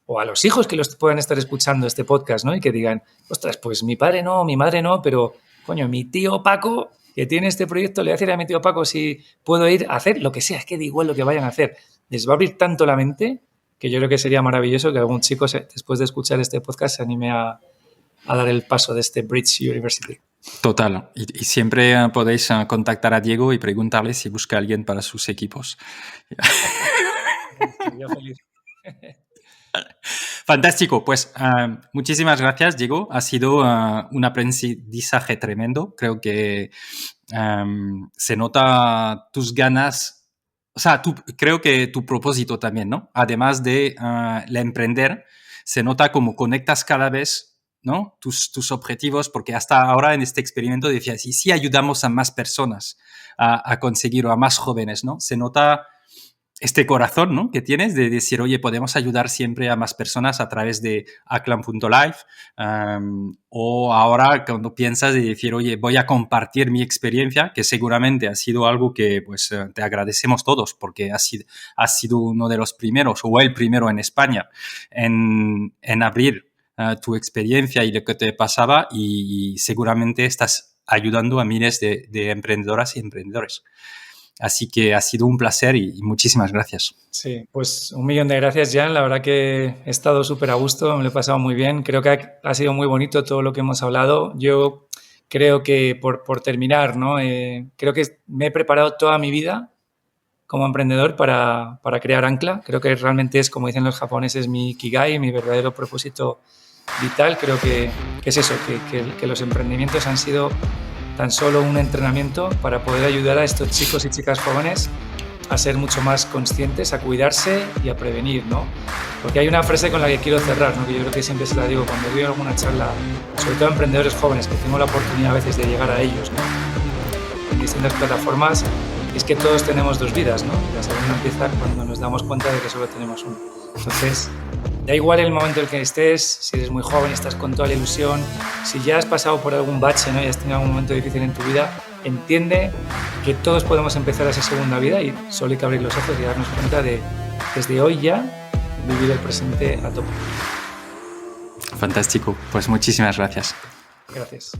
o a los hijos que los puedan estar escuchando este podcast, ¿no? Y que digan, ostras, pues mi padre no, mi madre no, pero, coño, mi tío Paco, que tiene este proyecto, le voy a decir a mi tío Paco si puedo ir a hacer lo que sea, es que da igual lo que vayan a hacer. Les va a abrir tanto la mente que yo creo que sería maravilloso que algún chico, después de escuchar este podcast, se anime a dar el paso de este Bridge University. Total. Y siempre podéis contactar a Diego y preguntarle si busca a alguien para sus equipos. Sería feliz. Fantástico, pues muchísimas gracias, Diego. Ha sido un aprendizaje tremendo. Creo que se nota tus ganas, o sea, creo que tu propósito también, ¿no? Además de la emprender, se nota cómo conectas cada vez, ¿no? Tus objetivos, porque hasta ahora en este experimento decías, y si ayudamos a más personas a conseguir, o a más jóvenes, ¿no? Se nota este corazón, ¿no? que tienes de decir, oye, podemos ayudar siempre a más personas a través de aclan.life, o ahora cuando piensas de decir, oye, voy a compartir mi experiencia, que seguramente ha sido algo que pues te agradecemos todos, porque has sido uno de los primeros, o el primero en España, en abrir tu experiencia y lo que te pasaba, y seguramente estás ayudando a miles de emprendedoras y emprendedores. Así que ha sido un placer y muchísimas gracias. Sí, pues 1.000.000 de gracias, Jan. La verdad que he estado súper a gusto, me lo he pasado muy bien. Creo que ha sido muy bonito todo lo que hemos hablado. Yo creo que, por terminar, ¿no? Creo que me he preparado toda mi vida como emprendedor para crear Ancla. Creo que realmente es, como dicen los japoneses, mi ikigai, mi verdadero propósito vital. Creo que es eso, que los emprendimientos han sido tan solo un entrenamiento para poder ayudar a estos chicos y chicas jóvenes a ser mucho más conscientes, a cuidarse y a prevenir, ¿no? Porque hay una frase con la que quiero cerrar, ¿no? Que yo creo que siempre se la digo cuando doy alguna charla, sobre todo a emprendedores jóvenes, que tengo la oportunidad a veces de llegar a ellos, ¿no? En distintas plataformas, es que todos tenemos dos vidas, ¿no? Y la segunda empieza cuando nos damos cuenta de que solo tenemos una. Entonces, da igual el momento en el que estés, si eres muy joven y estás con toda la ilusión, si ya has pasado por algún bache, ¿no? Y has tenido algún momento difícil en tu vida, entiende que todos podemos empezar esa segunda vida y solo hay que abrir los ojos y darnos cuenta de, desde hoy ya, vivir el presente a tope. Fantástico. Pues muchísimas gracias. Gracias.